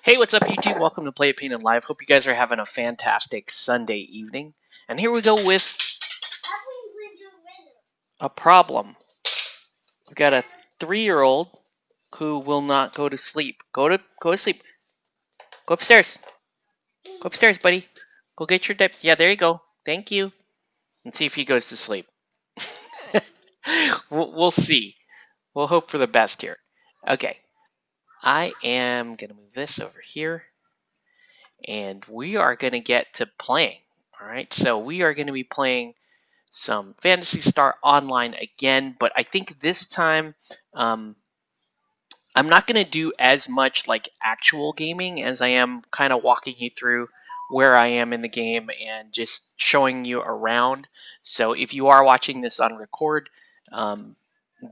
Hey, what's up, YouTube? Welcome to Play It Painted Live. Hope you guys are having a fantastic Sunday evening. And here we go with a problem. We've got a 3-year-old who will not go to sleep. Go to sleep. Go upstairs. Go upstairs, buddy. Go get your dip. Yeah, there you go. Thank you. And see if he goes to sleep. We'll see. We'll hope for the best here. Okay. I am going to move this over here. And we are going to get to playing. All right. So we are going to be playing some Phantasy Star Online again, but I think this time I'm not going to do as much like actual gaming as I am kind of walking you through where I am in the game and just showing you around. So if you are watching this on record,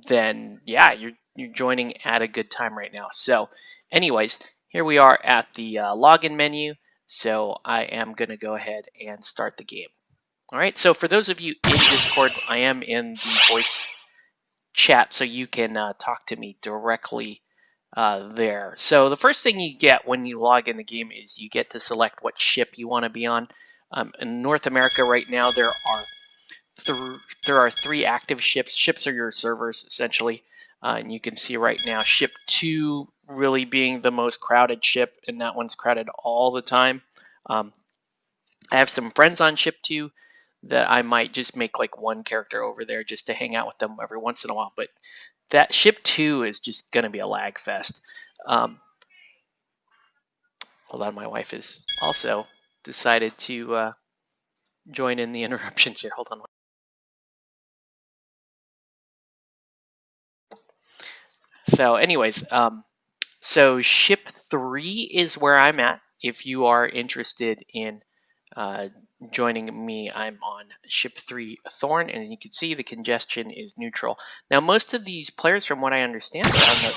then yeah, you're joining at a good time right now. So anyways, here we are at the login menu. So I am going to go ahead and start the game. All right, so for those of you in Discord, I am in the voice chat, so you can talk to me directly there. So the first thing you get when you log in the game is you get to select what ship you want to be on. In North America right now, there are 3 active ships. Ships are your servers, essentially. And you can see right now ship 2 really being the most crowded ship, and that one's crowded all the time. I have some friends on ship 2 that I might just make like one character over there just to hang out with them every once in a while. But that ship 2 is just going to be a lag fest. Hold on, my wife has also decided to join in the interruptions here. Hold on. So anyways, so ship 3 is where I'm at. If you are interested in joining me, I'm on ship 3 Thorn, and as you can see, the congestion is neutral. Now, most of these players, from what I understand, are on the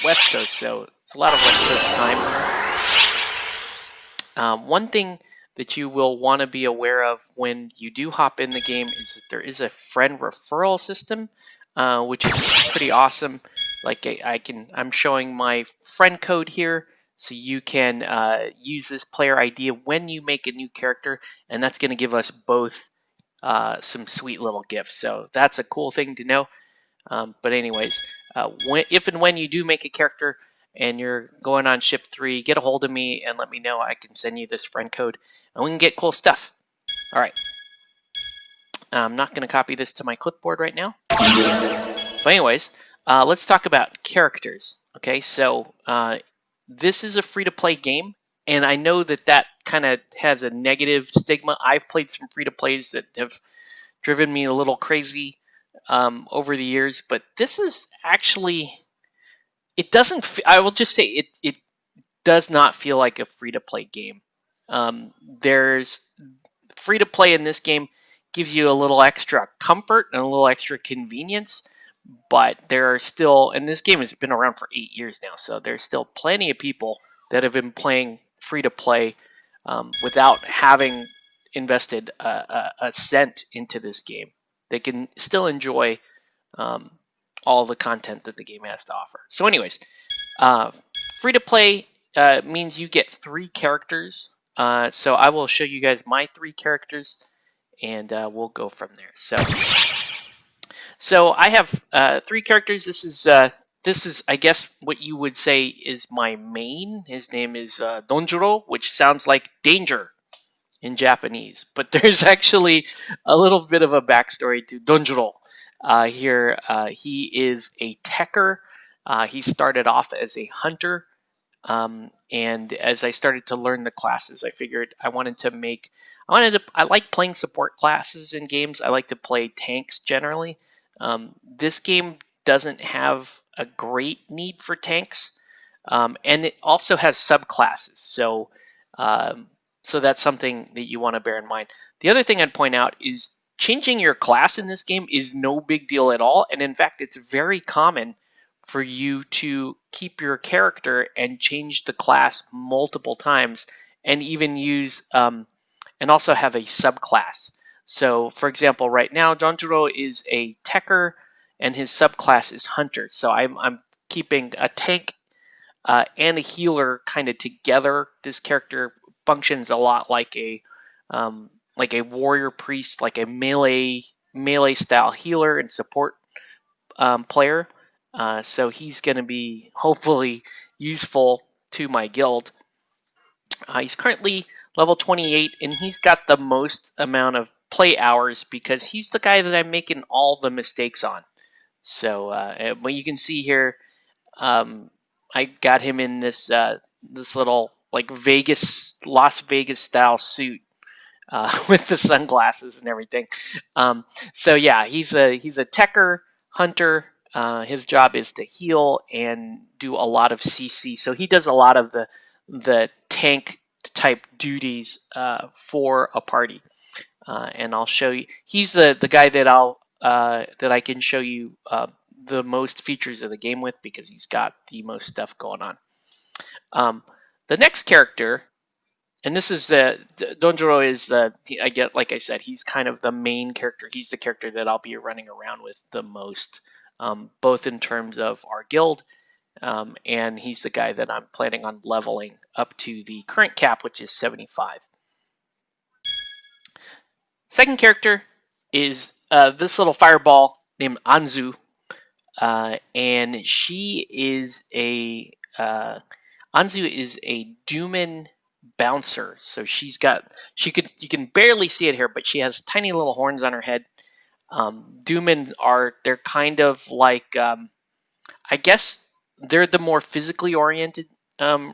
West Coast, so it's a lot of West Coast time. One thing that you will want to be aware of when you do hop in the game is that there is a friend referral system, which is pretty awesome. Like I'm showing my friend code here. So you can use this player ID when you make a new character, and that's going to give us both some sweet little gifts. So that's a cool thing to know. But anyways, if and when you do make a character and you're going on ship 3, get a hold of me and let me know. I can send you this friend code, and we can get cool stuff. All right. I'm not going to copy this to my clipboard right now. But anyways, let's talk about characters. Okay, so this is a free-to-play game, and I know that kind of has a negative stigma. I've played some free-to-plays that have driven me a little crazy over the years, but this is actually, it doesn't, I will just say it does not feel like a free-to-play game. There's free-to-play in this game gives you a little extra comfort and a little extra convenience, but there are still, and this game has been around for 8 years now, so there's still plenty of people that have been playing free to play without having invested a cent into this game. They can still enjoy all the content that the game has to offer. So anyways, free to play means you get 3 characters. So I will show you guys my 3 characters, and we'll go from there. So I have 3 characters. This is I guess what you would say is my main. His name is Donjuro, which sounds like danger in Japanese, but there's actually a little bit of a backstory to Donjuro here. He is a techer. He started off as a hunter, and as I started to learn the classes, I figured I like playing support classes in games. I like to play tanks generally. This game doesn't have a great need for tanks. And it also has subclasses. Um, so that's something that you want to bear in mind. The other thing I'd point out is changing your class in this game is no big deal at all. And in fact, it's very common for you to keep your character and change the class multiple times and even use and also have a subclass. So for example, right now, Donjuro is a techer and his subclass is hunter. So I'm keeping a tank and a healer kind of together. This character functions a lot like a warrior priest, like a melee style healer and support player. So he's going to be hopefully useful to my guild. He's currently level 28, and he's got the most amount of play hours because he's the guy that I'm making all the mistakes on. So what you can see here, I got him in this little like Las Vegas style suit with the sunglasses and everything. So yeah, he's a techer hunter. His job is to heal and do a lot of CC. So he does a lot of the tank type duties for a party. And I'll show you. He's the guy that I can show you the most features of the game with because he's got the most stuff going on. The next character, and this is Donjuro is I get, like I said, he's kind of the main character. He's the character that I'll be running around with the most, both in terms of our guild, and he's the guy that I'm planning on leveling up to the current cap, which is 75. Second character is this little fireball named Anzu, and she is Anzu is a Dooman bouncer. So you can barely see it here, but she has tiny little horns on her head. Dooman they're kind of like I guess they're the more physically oriented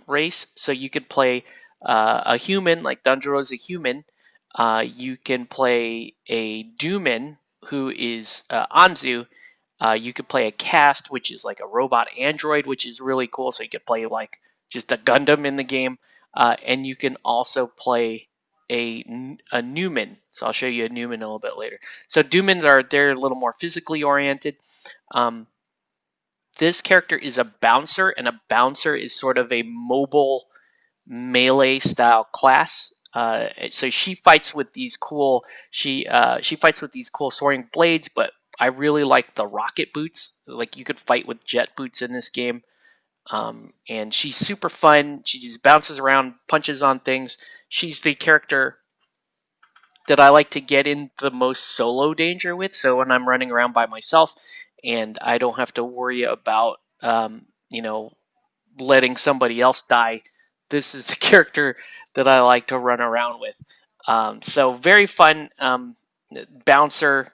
race. So you could play a human, like Danjuro is a human. You can play a Dooman, who is Anzu. You could play a cast, which is like a robot android, which is really cool. So you could play like just a Gundam in the game. And you can also play a Newman. So I'll show you a Newman a little bit later. So Doomans they're a little more physically oriented. This character is a bouncer, and a bouncer is sort of a mobile melee style class. So she fights with these cool soaring blades, but I really like the rocket boots. Like you could fight with jet boots in this game. And she's super fun. She just bounces around, punches on things. She's the character that I like to get in the most solo danger with. So when I'm running around by myself and I don't have to worry about, letting somebody else die, this is the character that I like to run around with. So very fun bouncer.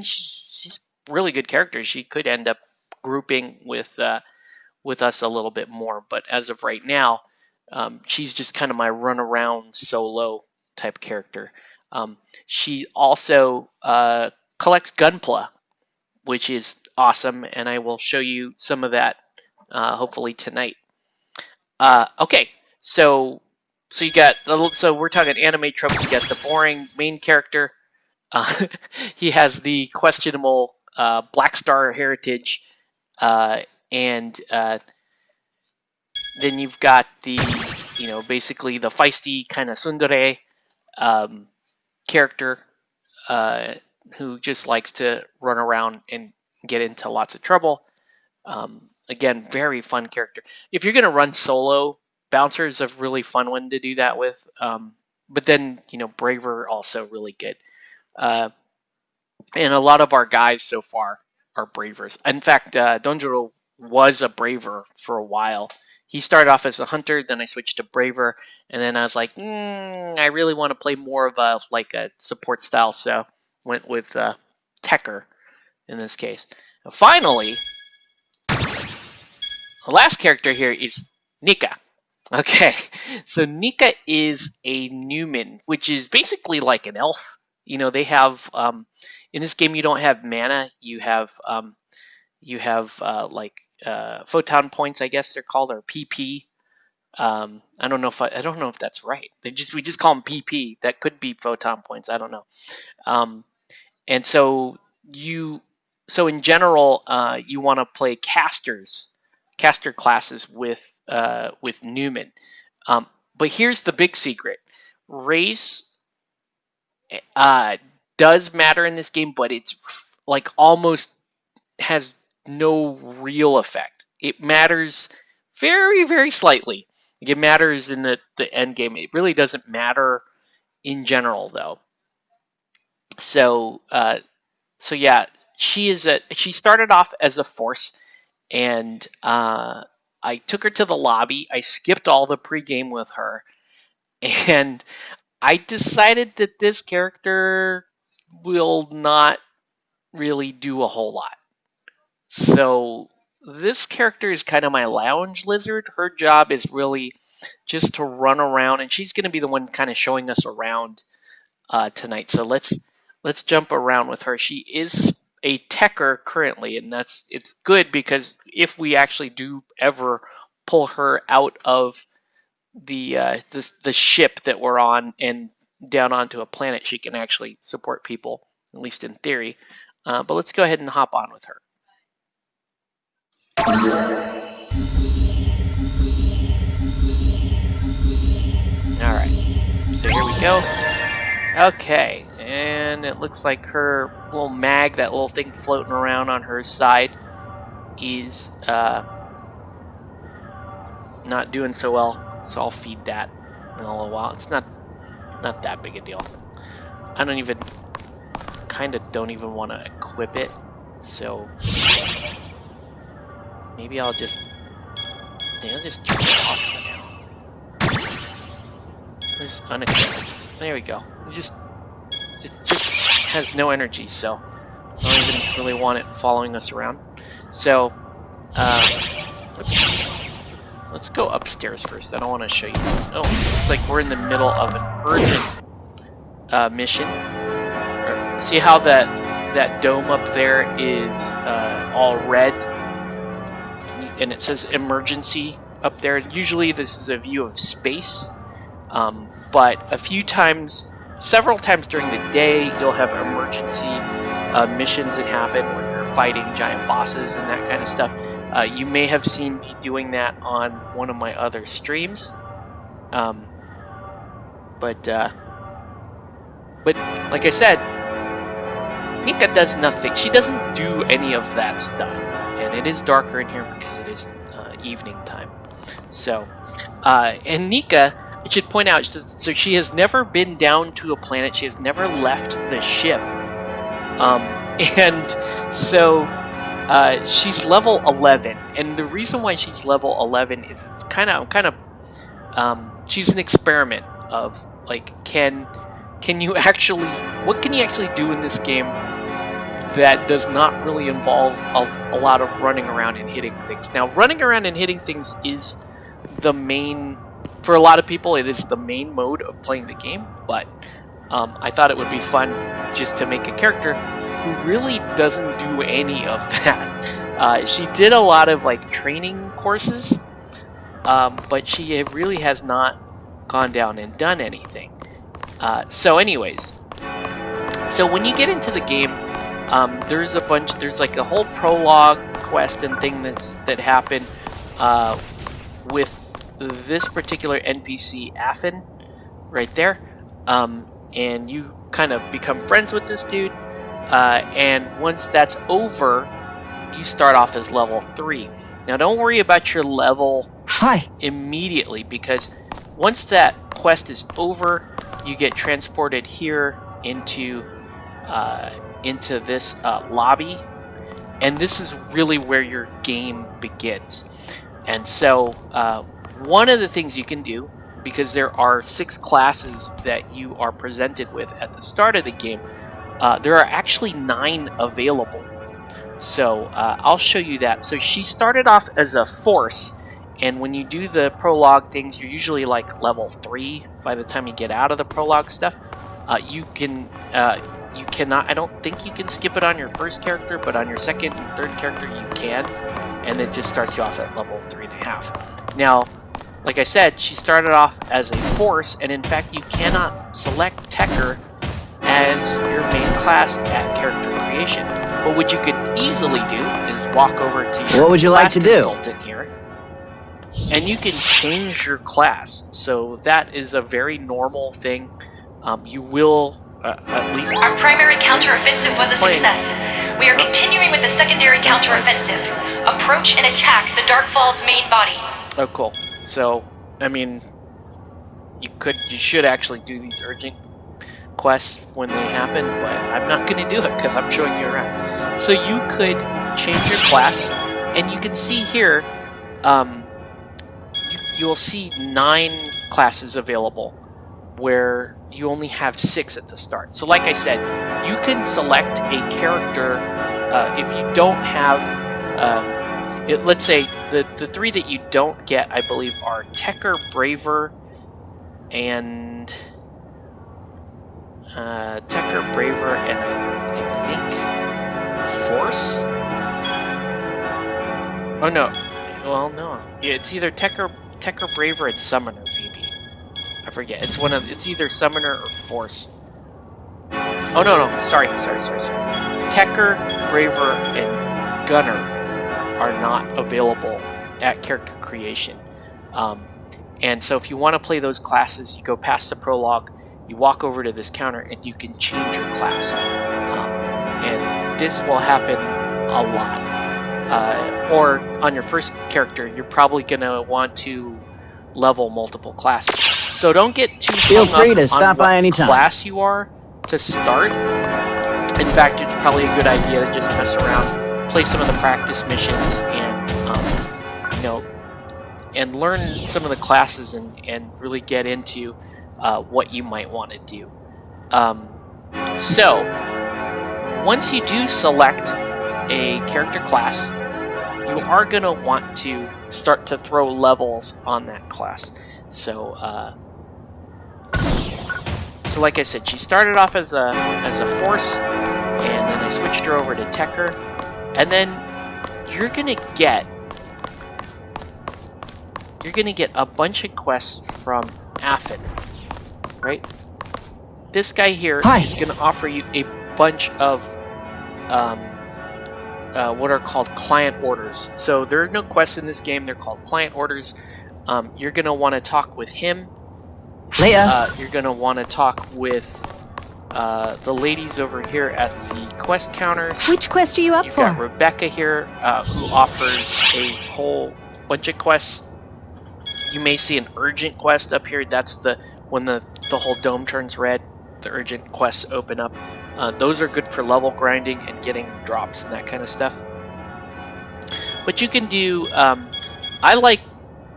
She's a really good character. She could end up grouping with us a little bit more, but as of right now, she's just kind of my run around solo type character. She also collects Gunpla, which is awesome, and I will show you some of that hopefully tonight. Okay, so you got so we're talking anime tropes. You got the boring main character. He has the questionable Black Star heritage, and then you've got basically the feisty kind of tsundere character who just likes to run around and get into lots of trouble. Again, very fun character. If you're going to run solo, Bouncer is a really fun one to do that with. But then, Braver also really good. And a lot of our guys so far are Bravers. In fact, Donjuro was a Braver for a while. He started off as a hunter, then I switched to Braver, and then I was like, I really want to play more of a support style, so went with Techer in this case. And finally, the last character here is Neka. Okay, so Neka is a Newman, which is basically like an elf. They have in this game you don't have mana. You have photon points, I guess they're called, or PP. I don't know if that's right. We just call them PP. That could be photon points. I don't know. And so in general, you want to play caster classes with Newman. But here's the big secret: race does matter in this game, but it's like almost has no real effect. It matters very, very slightly. It matters in the end game. It really doesn't matter in general, though. So yeah, she started off as a force, and I took her to the lobby. I skipped all the pregame with her, and I decided that this character will not really do a whole lot. So this character is kind of my lounge lizard. Her job is really just to run around, and she's going to be the one kind of showing us around tonight. So let's jump around with her. She is a techer currently, and it's good because if we actually do ever pull her out of the ship that we're on and down onto a planet, she can actually support people, at least in theory. But let's go ahead and hop on with her. Alright, so here we go. Okay, and it looks like her little mag, that little thing floating around on her side, is not doing so well. So I'll feed that in a little while. It's not that big a deal. I don't even want to equip it, so maybe I'll just turn it off for now. Just unequip. There we go. It just has no energy, so I don't even really want it following us around. So let's go upstairs first. I don't want to show you. Oh, looks like we're in the middle of an urgent mission. See how that dome up there is all red, and it says emergency up there. Usually this is a view of space, but several times during the day, you'll have emergency missions that happen where you're fighting giant bosses and that kind of stuff. You may have seen me doing that on one of my other streams, but like I said, Neka does nothing. She doesn't do any of that stuff, and it is darker in here because it is evening time. So, and Neka, I should point out, so she has never been down to a planet. She has never left the ship, and so she's level 11. And the reason why she's level 11 is it's kind of she's an experiment of like, what can you actually do in this game that does not really involve a lot of running around and hitting things. Now, running around and hitting things is the main, for a lot of people, it is the main mode of playing the game, but I thought it would be fun just to make a character who really doesn't do any of that. She did a lot of like training courses, but she really has not gone down and done anything. So anyways, so when you get into the game, there's like a whole prologue quest and thing that happened with this particular NPC, Affin, right there. And you kind of become friends with this dude, and once that's over, you start off as level 3. Now don't worry about your level immediately, because once that quest is over, you get transported here into this lobby, and this is really where your game begins. And so one of the things you can do, because there are 6 classes that you are presented with at the start of the game, there are actually 9 available. So I'll show you that. So she started off as a force, and when you do the prologue things, you're usually like level 3 by the time you get out of the prologue stuff. You cannot, I don't think you can skip it on your first character, but on your second and third character you can. and it just starts you off at level 3.5. Now, like I said, she started off as a force, and in fact, you cannot select Tecker as your main class at character creation. But what you could easily do is walk over to your What would you like to do? consultant here, and you can change your class. So that is a very normal thing. You will at least... Our primary counteroffensive was a success. We are continuing with the secondary counteroffensive. Approach and attack the Darkfall's main body. Oh, cool. So, I mean, you should actually do these urgent quests when they happen, but I'm not going to do it because I'm showing you around. So you could change your class, and you can see here, you'll see 9 classes available, where you only have 6 at the start. So like I said, you can select a character if you don't have, let's say the 3 that you don't get, I believe, are Tecker, Braver, and I think Force? Oh no, well no, yeah, it's either Tecker, Braver, and Summoner, maybe. I forget. It's either Summoner or Force. Oh no, sorry. Tecker, Braver, and Gunner are not available at character creation. And so if you want to play those classes, you go past the prologue, you walk over to this counter, and you can change your class. And this will happen a lot. Or on your first character, you're probably going to want to level multiple classes. So don't get too Feel free to stop by anytime. Class you are to start. In fact, it's probably a good idea to just mess around, play some of the practice missions, and and learn some of the classes and really get into what you might want to do. So once you do select a character class, you are going to want to start to throw levels on that class. So like I said, she started off as a force, and then I switched her over to Tecker, and then you're gonna get a bunch of quests from Affin, right? This guy here is gonna offer you a bunch of what are called client orders. So there are no quests in this game, they're called client orders. You're going to want to talk with him. You're going to want to talk with the ladies over here at the quest counters. Which quest are you up for? You've got Rebecca here, who offers a whole bunch of quests. You may see an urgent quest up here. That's when the whole dome turns red. The urgent quests open up. Those are good for level grinding and getting drops and that kind of stuff. But you can do, I like,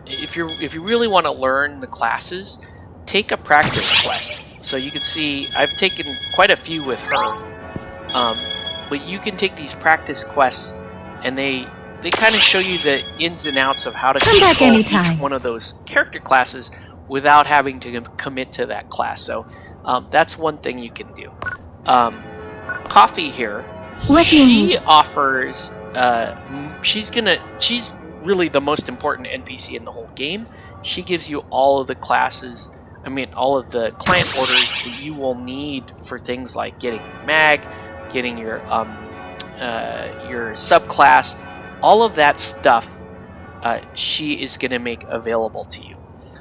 if you really want to learn the classes, take a practice quest. So you can see I've taken quite a few with her. But you can take these practice quests, and they kind of show you the ins and outs of how to control each one of those character classes without having to commit to that class. So that's one thing you can do. Coffee here, she offers, she's really the most important NPC in the whole game. She gives you all of the classes, all of the client orders that you will need for things like getting mag, getting your subclass, all of that stuff. She is going to make available to you.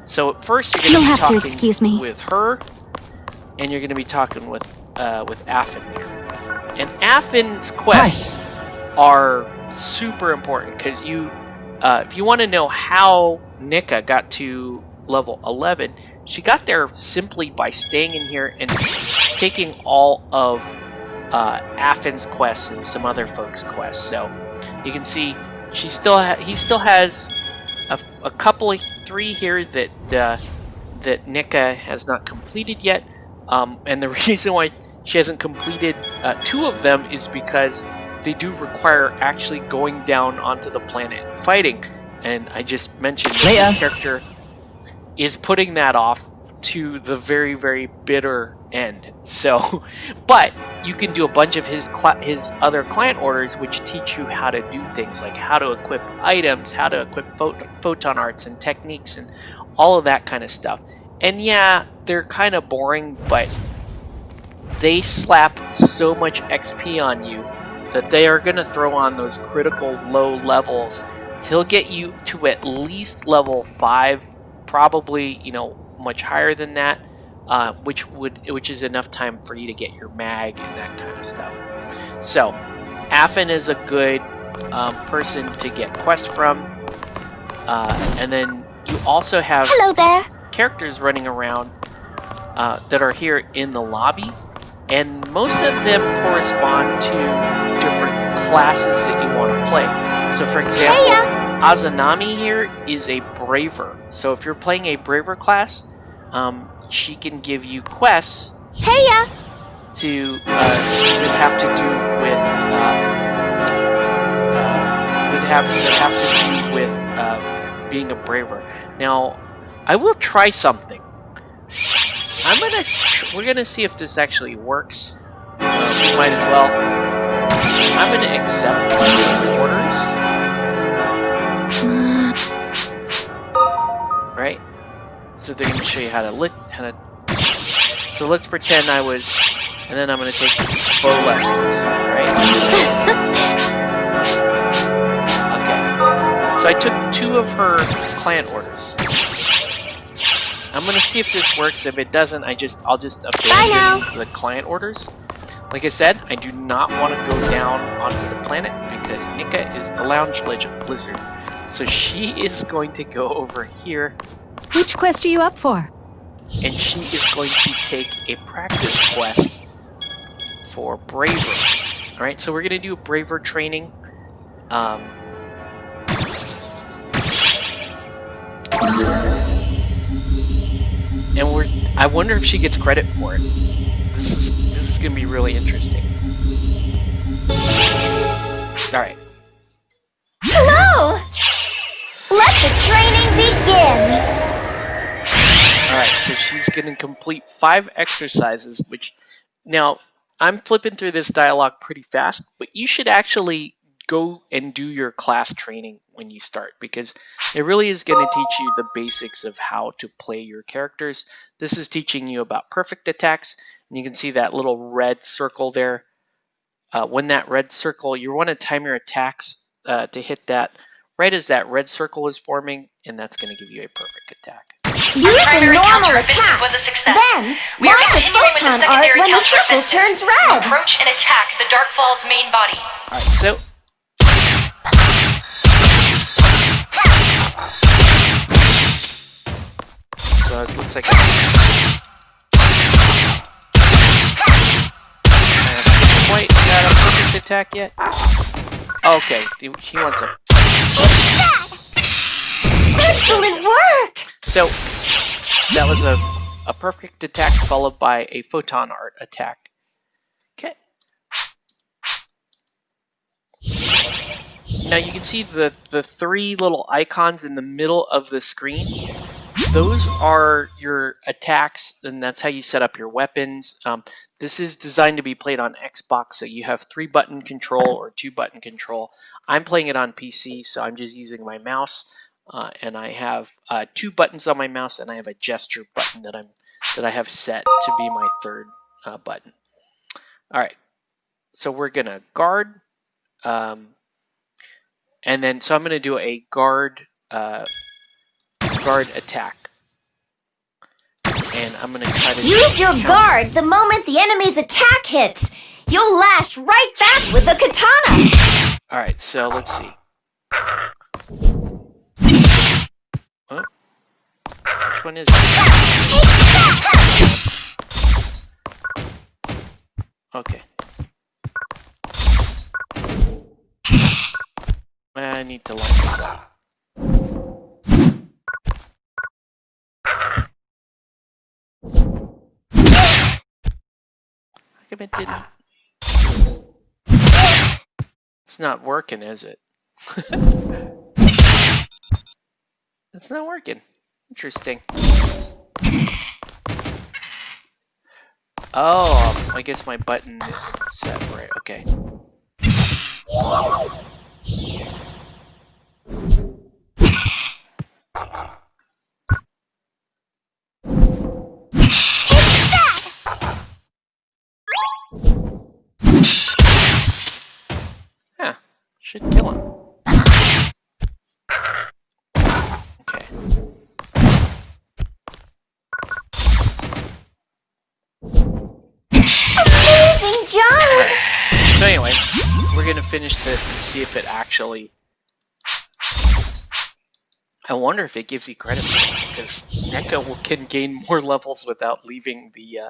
So first you're going to be talking with her, and you're going to be talking with Affin here. And Affin's quests are super important because if you want to know how Neka got to level 11, she got there simply by staying in here and taking all of Affin's quests and some other folks' quests. So you can see he still has a couple of 3 here that Neka has not completed yet. And the reason why she hasn't completed 2 of them is because they do require actually going down onto the planet and fighting. And I just mentioned that this character is putting that off to the very, very bitter end. So, but you can do a bunch of his other client orders, which teach you how to do things like how to equip items, how to equip photon arts and techniques, and all of that kind of stuff. And yeah, they're kind of boring, but they slap so much XP on you that they are going to throw on those critical low levels till get you to at least level 5, probably, you know, much higher than that, which is enough time for you to get your mag and that kind of stuff. So Affin is a good person to get quests from, and then you also have characters running around that are here in the lobby, and most of them correspond to different classes that you want to play. So for example, Azanami here is a braver. So if you're playing a braver class, she can give you quests that have to do with being a braver. Now, I will try something. We're gonna see if this actually works. We might as well. I'm gonna accept these orders. Right? So they're gonna show you how to look, So let's pretend I was, and then I'm gonna take bow lessons, right? Okay. So I took 2 of her client orders. I'm gonna see if this works. If it doesn't, I'll just abandon the client orders. Like I said, I do not want to go down onto the planet because Neka is the lounge lizard. So she is going to go over here. Which quest are you up for? And she is going to take a practice quest for braver. Alright, so we're gonna do a braver training. And I wonder if she gets credit for it. This is gonna be really interesting. Alright. Hello! Let the training begin! Alright, so she's gonna complete 5 exercises, which now I'm flipping through this dialogue pretty fast, but you should actually go and do your class training when you start, because it really is going to teach you the basics of how to play your characters. This is teaching you about perfect attacks, and you can see that little red circle there. When that red circle, you want to time your attacks to hit that right as that red circle is forming, and that's going to give you a perfect attack. Use a normal attack. Was a success. Then launch a photon art when the circle turns red. Approach and attack the Dark Falls main body. Alright, so it looks like I haven't quite got a perfect attack yet. Okay, she wants a... Excellent work! So, that was a perfect attack followed by a photon art attack. Okay. Now you can see the 3 little icons in the middle of the screen. Those are your attacks, and that's how you set up your weapons. This is designed to be played on Xbox, so you have 3-button control or 2-button control. I'm playing it on PC, so I'm just using my mouse, and I have 2 buttons on my mouse, and I have a gesture button that I have set to be my 3rd button. All right, so we're gonna guard, and then so I'm gonna do a guard attack. And I'm gonna try to use your guard the moment the enemy's attack hits. You'll lash right back with the katana. Alright, so let's see. Oh. Which one is it? Okay. I need to line this up. It didn't. It's not working, is it? It's not working. Interesting. Oh, I guess my button isn't set right. Okay. Yeah, should kill him. Okay. Amazing job! Right. So anyway, we're gonna finish this and see if it actually. I wonder if it gives you credit for this, because Neka can gain more levels without leaving the.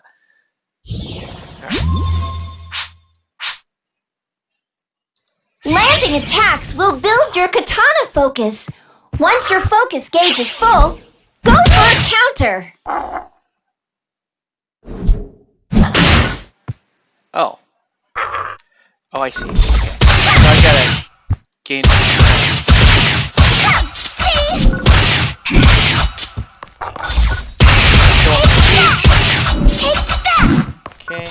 Landing attacks will build your katana focus. Once your focus gauge is full, go for a counter. Oh. Oh, I see. Okay. So I gotta gain. Take that! Okay. Take that! Good.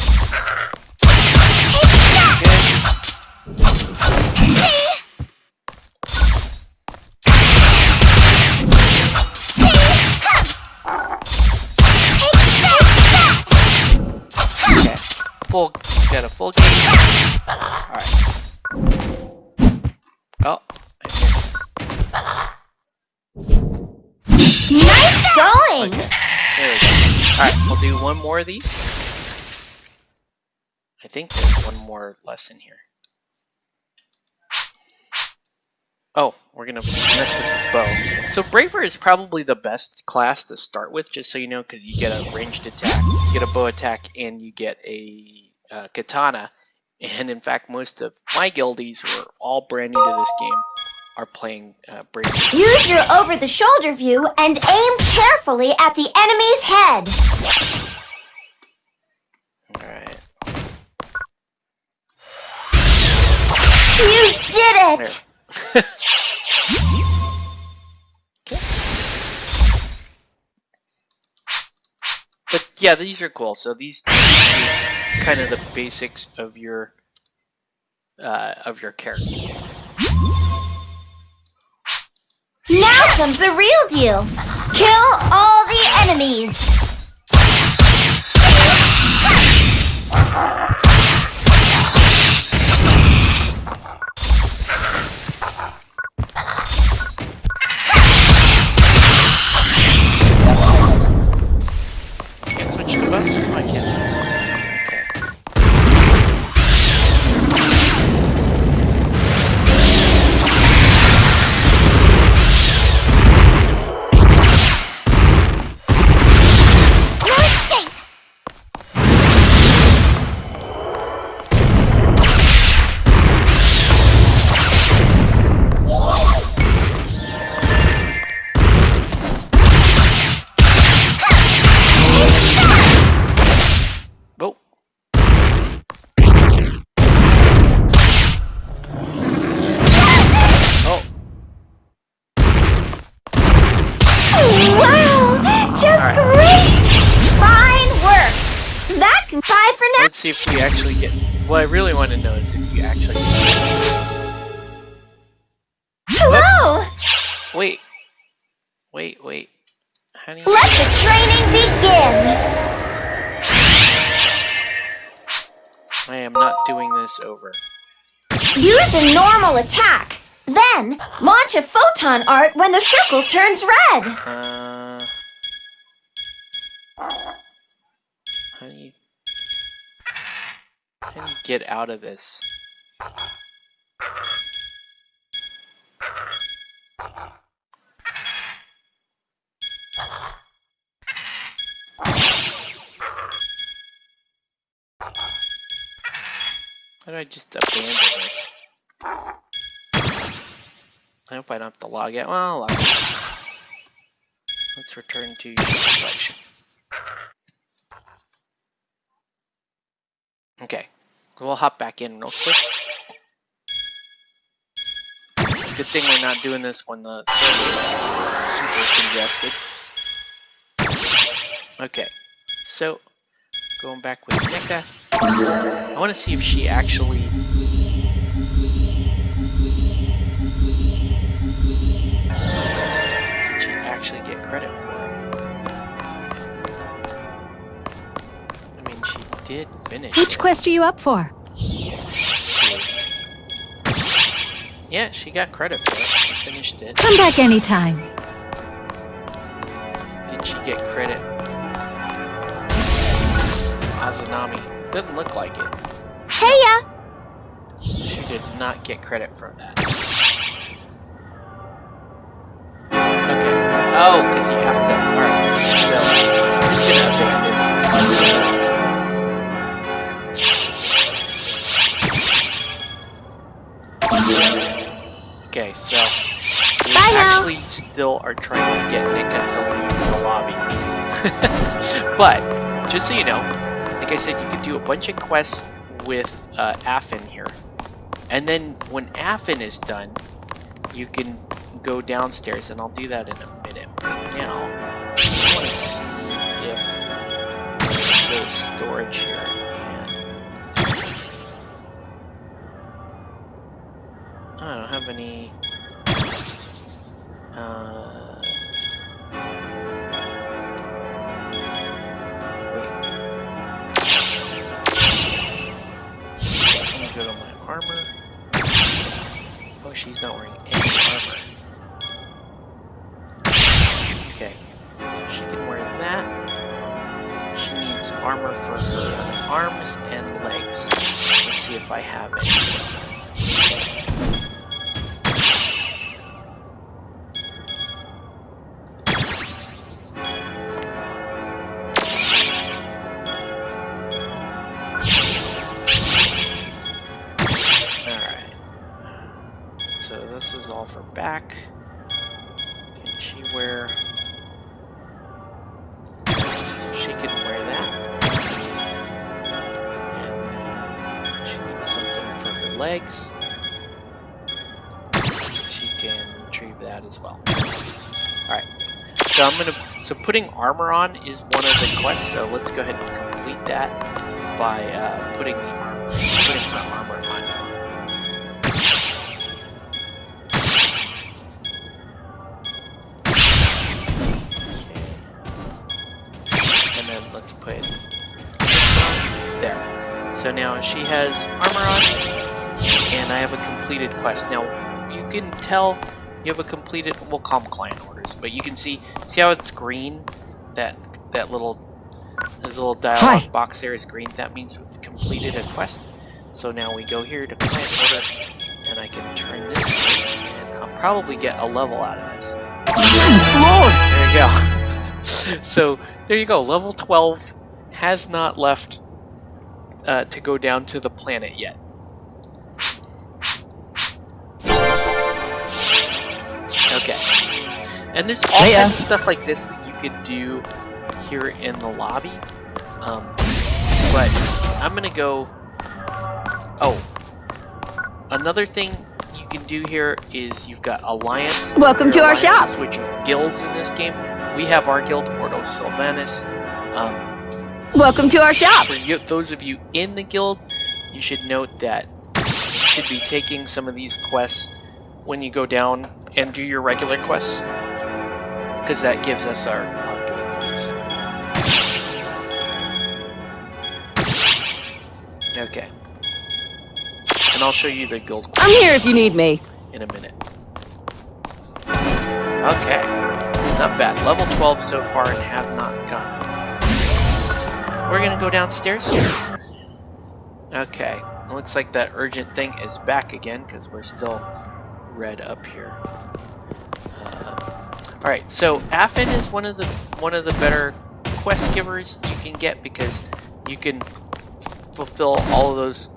Okay. Full. Got a full gauge. Alright. Oh, I missed. Nice going! Okay. There we go. Alright, we'll do one more of these. I think there's one more lesson here. Oh, we're gonna mess with the bow. So Braver is probably the best class to start with, just so you know, because you get a ranged attack, you get a bow attack, and you get a katana. And in fact, most of my guildies who are all brand new to this game are playing Braver. Use your over-the-shoulder view and aim carefully at the enemy's head. Alright. You did it! Okay. But yeah, these are cool. So these are kind of the basics of your character. Now comes the real deal. Kill all the enemies. Can't switch the button? No, I can't. Okay. Oh. Oh. Wow! Just great! Fine work! That can bye for now. Let's see if we actually get. What I really want to know is if we actually get. Hello! Wait. Wait. How do you. Let the training begin! I am not doing this over. Use a normal attack. Then, launch a photon art when the circle turns red. How do you get out of this? How do I just abandon this? I hope I don't have to log out. Well, I'll log out. Let's return to your selection. Okay, so we'll hop back in real quick. Good thing we're not doing this when the server is super congested. Okay, so going back with Neka. I want to see if she actually... Did she actually get credit for it? I mean, she did finish Which it. quest are you up for? Yeah, she got credit for it. She finished it. Come back anytime. Did she get credit? Azanami. Doesn't look like it. Heya! She did not get credit for that. Okay. Oh, because you have to. Alright. So, I'm just gonna abandon. Okay, so we Bye now. actually still are trying to get Neka to leave the lobby. But, just so you know, like I said, you could do a bunch of quests with Affin here. And then when Affin is done, you can go downstairs, and I'll do that in a minute. Right now, I want to see if there's storage here. And I don't have any... wait. Let me go to my armor. Oh, she's not wearing any armor. Okay, so she can wear that. She needs armor for her arms and legs. Let's see if I have it. This is all for back. Can she wear... She can wear that. And then she needs something for her legs. She can retrieve that as well. Alright. So I'm gonna... So putting armor on is one of the quests, so let's go ahead and complete that by putting her armor on. Let's put it there. So now she has armor on, and I have a completed quest. Now you can tell you have a completed. We'll call them client orders, but you can see how it's green. That little dialog box there is green. That means we've completed a quest. So now we go here to client order, and I can turn this in, and I'll probably get a level out of this. There you go. So there you go, level 12 has not left to go down to the planet yet. Okay, and there's all kinds of stuff like this that you could do here in the lobby, but I'm gonna go... Oh, another thing you can do here is you've got Alliance. Welcome to our shop. Which are guilds in this game. We have our guild, Ordo Sylvanus. Welcome to our shop. For you, those of you in the guild, you should note that you should be taking some of these quests when you go down and do your regular quests, because that gives us our guild points. Okay. And I'll show you the guild quests. I'm here if you need me. In a minute. Okay. Not bad. Level 12 so far and have not gone. We're gonna go downstairs. Okay. Looks like that urgent thing is back again because we're still red up here. All right. So Affin is one of the better quest givers you can get because you can fulfill all of those,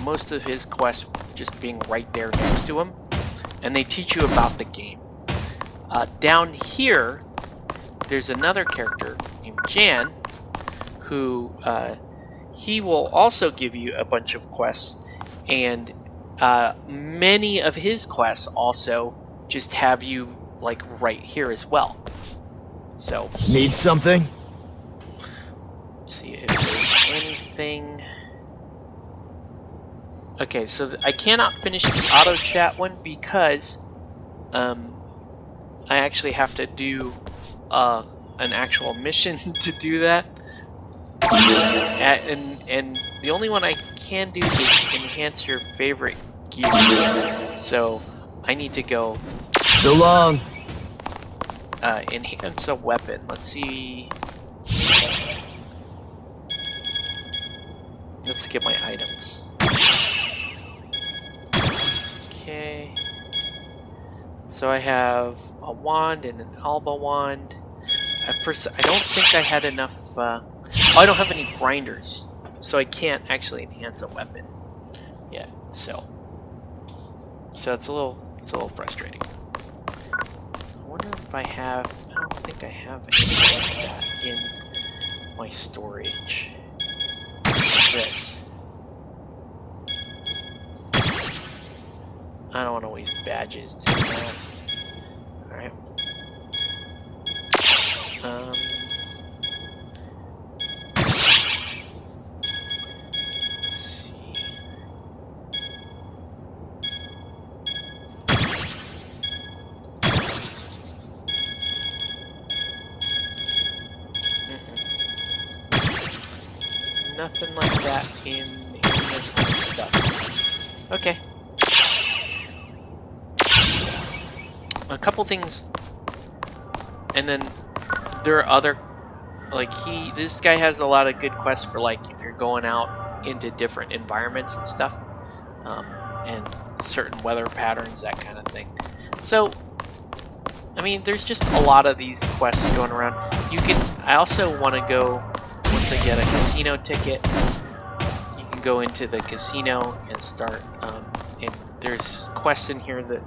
most of his quests just being right there next to him, and they teach you about the game. Down here, there's another character named Jan, who he will also give you a bunch of quests, and many of his quests also just have you like right here as well. So need something? let's see if there's thing. Okay, so I cannot finish the auto chat one because I actually have to do an actual mission to do that. And the only one I can do is enhance your favorite gear. So I need to go So long. enhance a weapon. Let's see. Let's get my items. Okay. So I have a wand and an alba wand. At first, I don't think I had enough. Oh, I don't have any grinders, so I can't actually enhance a weapon. Yeah, so it's a little frustrating. I wonder if I have. I don't think I have anything like that in my storage. This. I don't want to waste badges to do that. Alright. Let's see. Nothing like that in any of my stuff. Okay. A couple things, and then there are other, like this guy has a lot of good quests for like if you're going out into different environments and stuff, and certain weather patterns, that kind of thing. So, I mean, there's just a lot of these quests going around. I also want to go, once I get a casino ticket, you can go into the casino and start, and there's quests in here that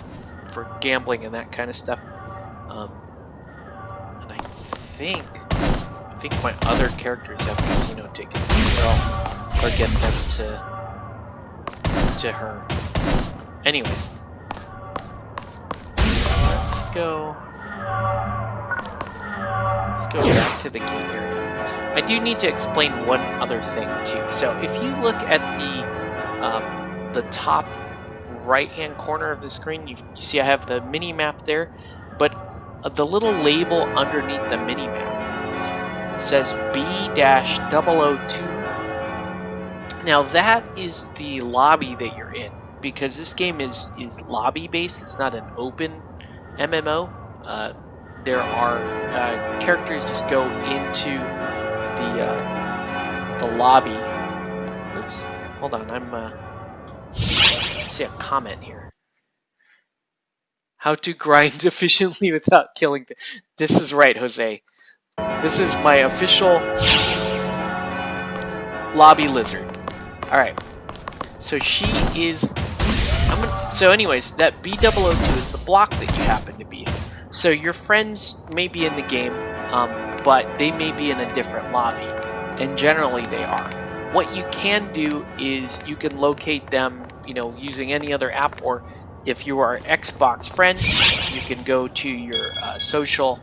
for gambling and that kind of stuff, and I think my other characters have casino tickets as well, or get them to her. Anyways, let's go back to the game area. I do need to explain one other thing too. So if you look at the top right-hand corner of the screen, you see I have the mini map there, but the little label underneath the mini map says B-002. Now that is the lobby that you're in, because this game is lobby based. It's not an open MMO. There are characters just go into the lobby. Oops, hold on, see a comment here. How to grind efficiently without killing. This is right, Jose. This is my official lobby lizard. All right. So she is. So, anyways, that B002 is the block that you happen to be in. So your friends may be in the game, but they may be in a different lobby, and generally they are. What you can do is you can locate them, using any other app, or if you are Xbox friends, you can go to your social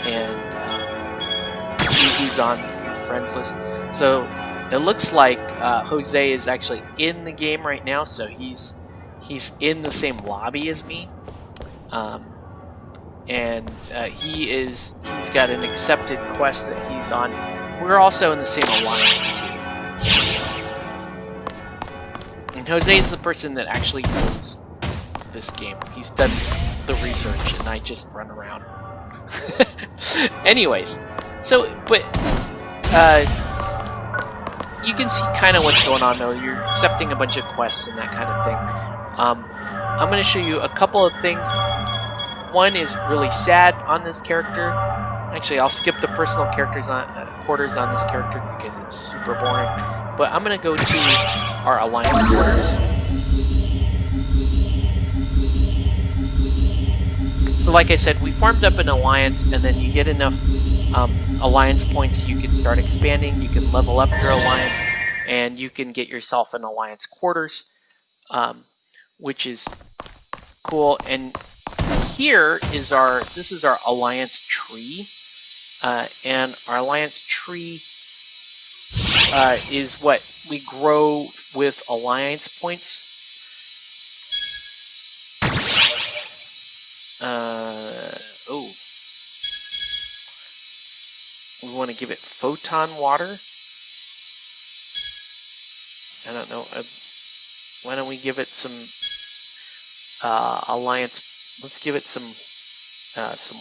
and see who's on your friends list. So it looks like Jose is actually in the game right now, so he's in the same lobby as me, and he's got an accepted quest that he's on. We're also in the same alliance too. And Jose is the person that actually knows this game. He's done the research, and I just run around. Anyways, but you can see kind of what's going on though. You're accepting a bunch of quests and that kind of thing. I'm going to show you a couple of things. One is really sad on this character. Actually, I'll skip the personal quarters on this character because it's super boring. But I'm going to go to our alliance quarters. So like I said, we farmed up an alliance, and then you get enough alliance points, you can start expanding, you can level up your alliance, and you can get yourself an alliance quarters, which is cool. And here is this is our alliance tree, and our alliance tree is what we grow with alliance points. Oh. We want to give it photon water. I don't know. Why don't we give it some alliance? Let's give it some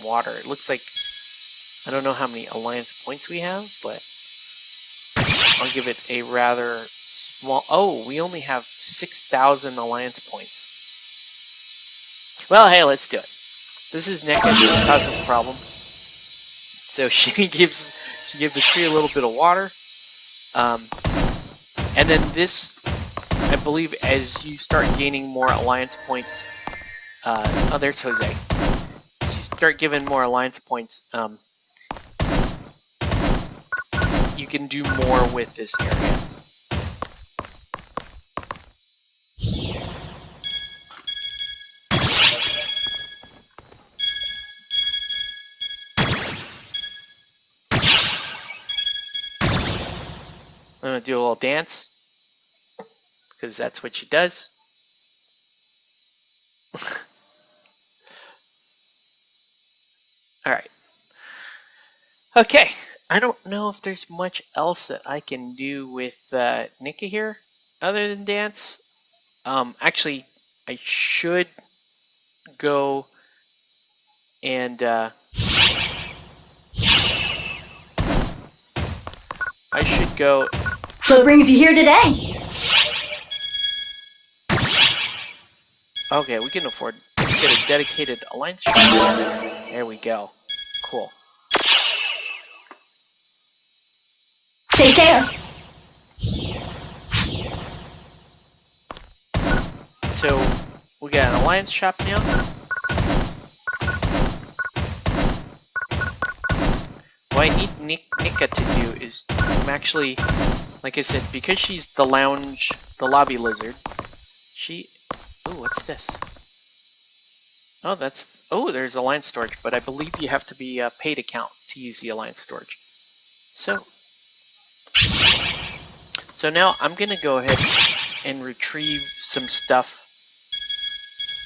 water. It looks like I don't know how many alliance points we have, but I'll give it a rather small. Oh, we only have 6,000 alliance points. Well, hey, let's do it. This is Neka. This causes problems. So she gives the tree a little bit of water, and then this, I believe, as you start gaining more alliance points. Oh, there's Jose. As you start giving more alliance points, you can do more with this area. I'm gonna do a little dance because that's what she does. All right. Okay. I don't know if there's much else that I can do with Neka here other than dance. Actually, I should go and What brings you here today? Okay, we can afford. Let's get a dedicated alliance shop. There we go. Cool. Take care. So we got an alliance shop now. What I need Neka to do is, I'm actually, like I said, because she's the lobby lizard, ooh, what's this? Oh, there's alliance storage, but I believe you have to be a paid account to use the alliance storage. So now I'm gonna go ahead and retrieve some stuff,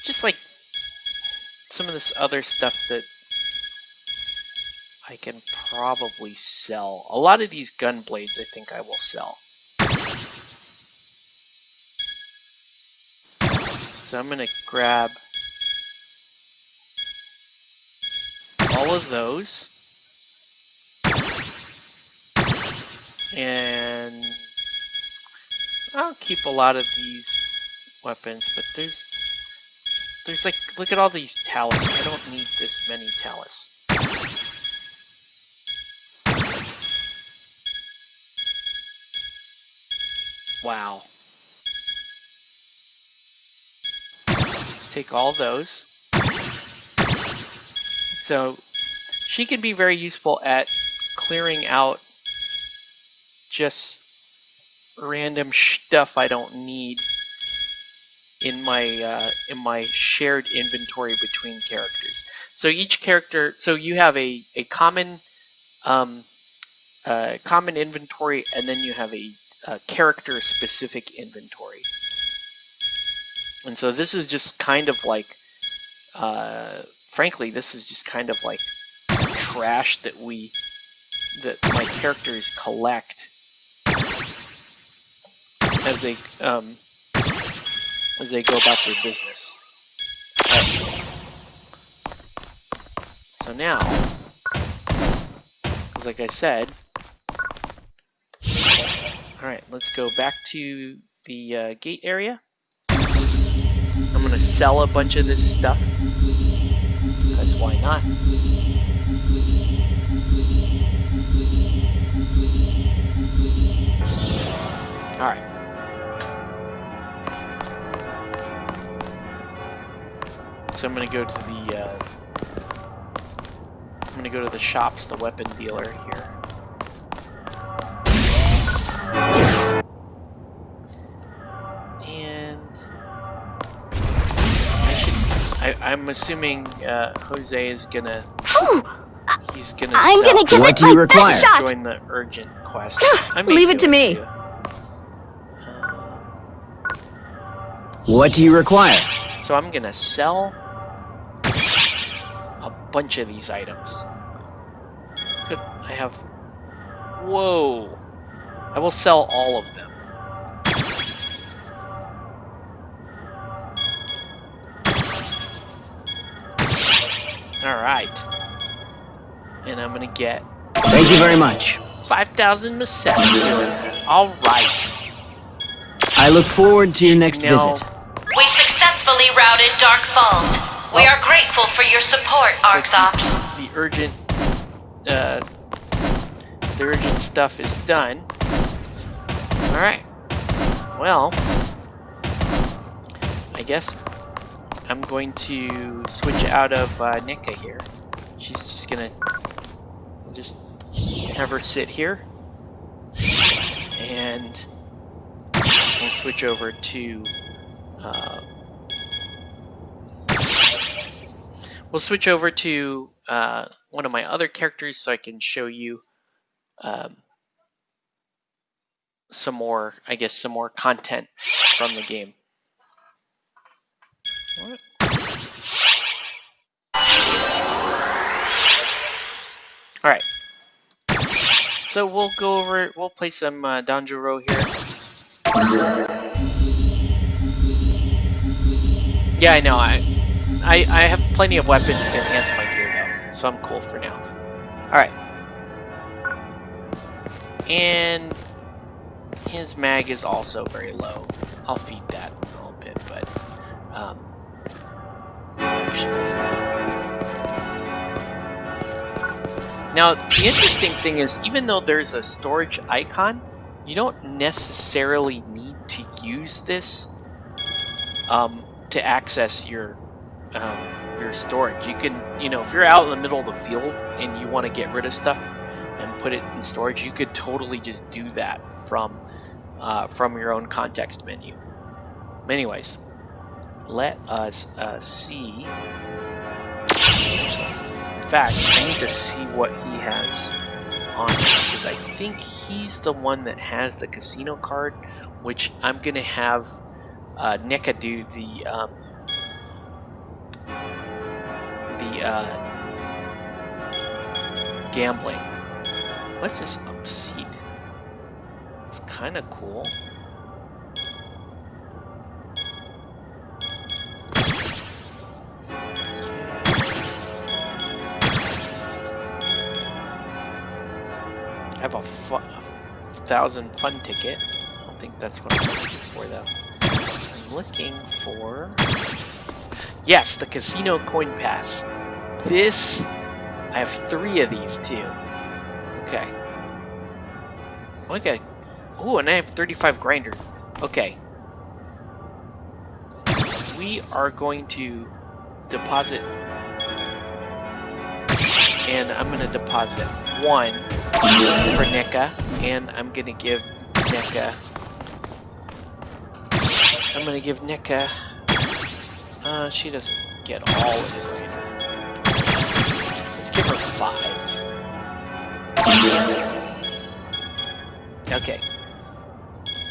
just like some of this other stuff that I can probably sell. A lot of these gun blades I think I will sell. So I'm gonna grab all of those. And I'll keep a lot of these weapons, but there's like, look at all these talus. I don't need this many talus. Wow. Take all those. So she can be very useful at clearing out just random stuff I don't need in my shared inventory between characters. So each character, so you have a common common inventory, and then you have a character specific inventory. And so this is just kind of like, frankly, this is just kind of like trash that my characters collect as they go about their business. So now, because like I said, all right, let's go back to the gate area. I'm gonna sell a bunch of this stuff, because why not? All right. So I'm gonna go to the shops, the weapon dealer here. And Oh, he's gonna. I'm sell- gonna give What it do you my require? best shot. Join the urgent quest. I may Leave do it to me. too. What do you require? So I'm gonna sell a bunch of these items. I have. Whoa! I will sell all of them. Alright. And I'm gonna get Thank you very much. 5,000 Massettes. Alright. I look forward to your next Now- visit. We successfully routed Dark Falls. We are grateful for your support, ArcSops. The urgent stuff is done. Alright. Well, I guess I'm going to switch out of Neka here. She's just gonna just have her sit here. And we'll switch over to one of my other characters so I can show you some more content from the game. What? Alright. So we'll play some Danjuro here. Yeah, I know. I have plenty of weapons to enhance my gear though, so I'm cool for now. Alright. And his mag is also very low. I'll feed that a little bit, but now the interesting thing is, even though there's a storage icon, you don't necessarily need to use this to access your storage. You can, if you're out in the middle of the field and you want to get rid of stuff and put it in storage, you could totally just do that from your own context menu. Anyways, let us see. In fact, I need to see what he has on him, because I think he's the one that has the casino card, which I'm gonna have Neka do the gambling. What's this up seat? It's kind of cool. I have a 1,000 fun ticket. I don't think that's what I'm looking for though. I'm looking for... Yes, the casino coin pass. This... I have 3 of these too. Okay. Okay. Oh, and I have 35 grinder. Okay. We are going to deposit... And I'm going to deposit 1 for Neka, and I'm going to give Neka... she doesn't get all of the grinder. Let's give her 5. Okay.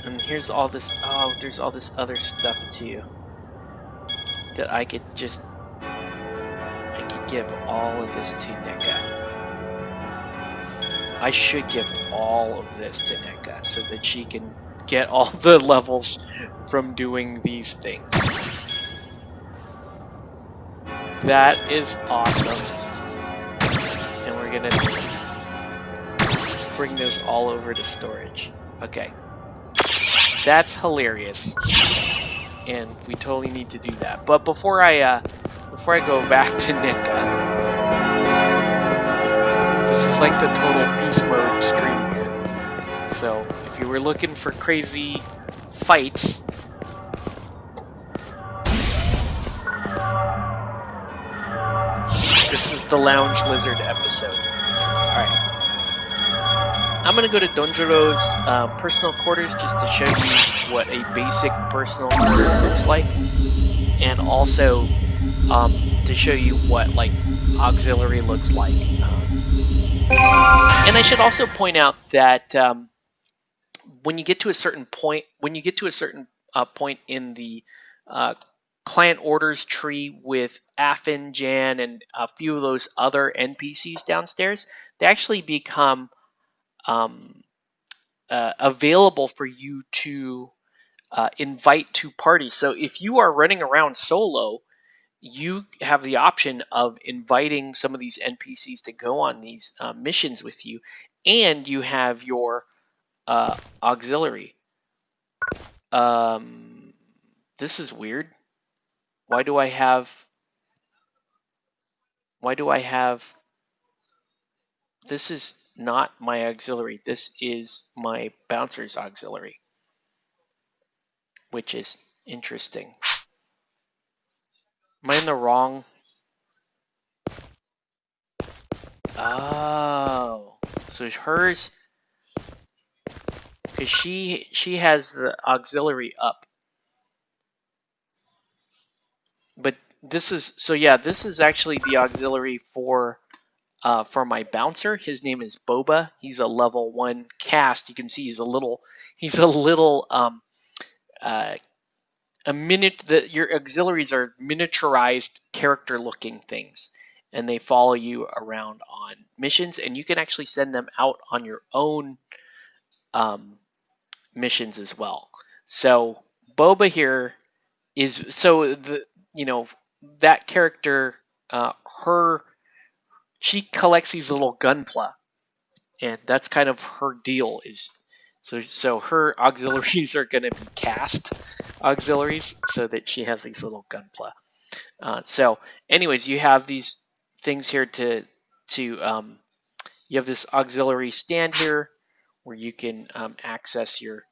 And here's all this... Oh, there's all this other stuff too. That I could just... I could give all of this to Neka. I should give all of this to Neka so that she can get all the levels from doing these things. That is awesome. And we're gonna bring those all over to storage. Okay. That's hilarious. And we totally need to do that. But before I go back to Neka, this is like the total peace mode stream here. So if you were looking for crazy fights, this is the Lounge Lizard episode. Alright. I'm gonna go to Donjiro's personal quarters just to show you what a basic personal quarters looks like. And also to show you what like auxiliary looks like. I should also point out that when you get to a certain point, point in the client orders tree with Affin, Jan, and a few of those other NPCs downstairs, they actually become available for you to invite to parties. So if you are running around solo, you have the option of inviting some of these NPCs to go on these missions with you, and you have your auxiliary. This is weird. Why do I have? This is not my auxiliary. This is my bouncer's auxiliary, which is interesting. Am I in the wrong? Oh, so hers, because she has the auxiliary up, but this is this is actually the auxiliary for my bouncer. His name is Boba. He's a level 1 cast. You can see he's a little your auxiliaries are miniaturized character looking things, and they follow you around on missions, and you can actually send them out on your own missions as well. So Boba here is that character, she collects these little gunpla, and that's kind of her deal. So her auxiliaries are going to be cast auxiliaries, so that she has these little gunpla. So anyways, you have these things here to you have this auxiliary stand here where you can access your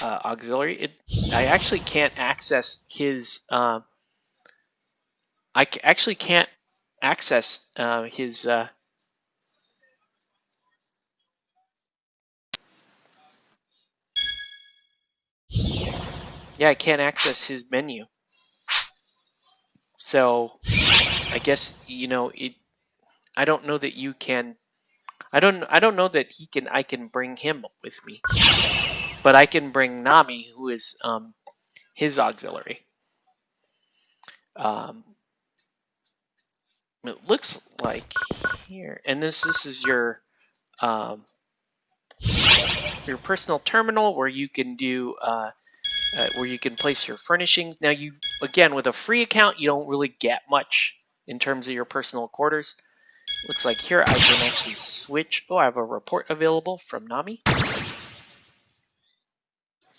auxiliary. I actually can't access his. Actually can't access his. Yeah, I can't access his menu. So I guess I don't know that you can. I don't know that he can. I can bring him with me, but I can bring Nami, who is his auxiliary. It looks like here, and this is your personal terminal where you can do where you can place your furnishings. Now, again, with a free account, you don't really get much in terms of your personal quarters. Looks like here I can actually switch. Oh, I have a report available from Nami.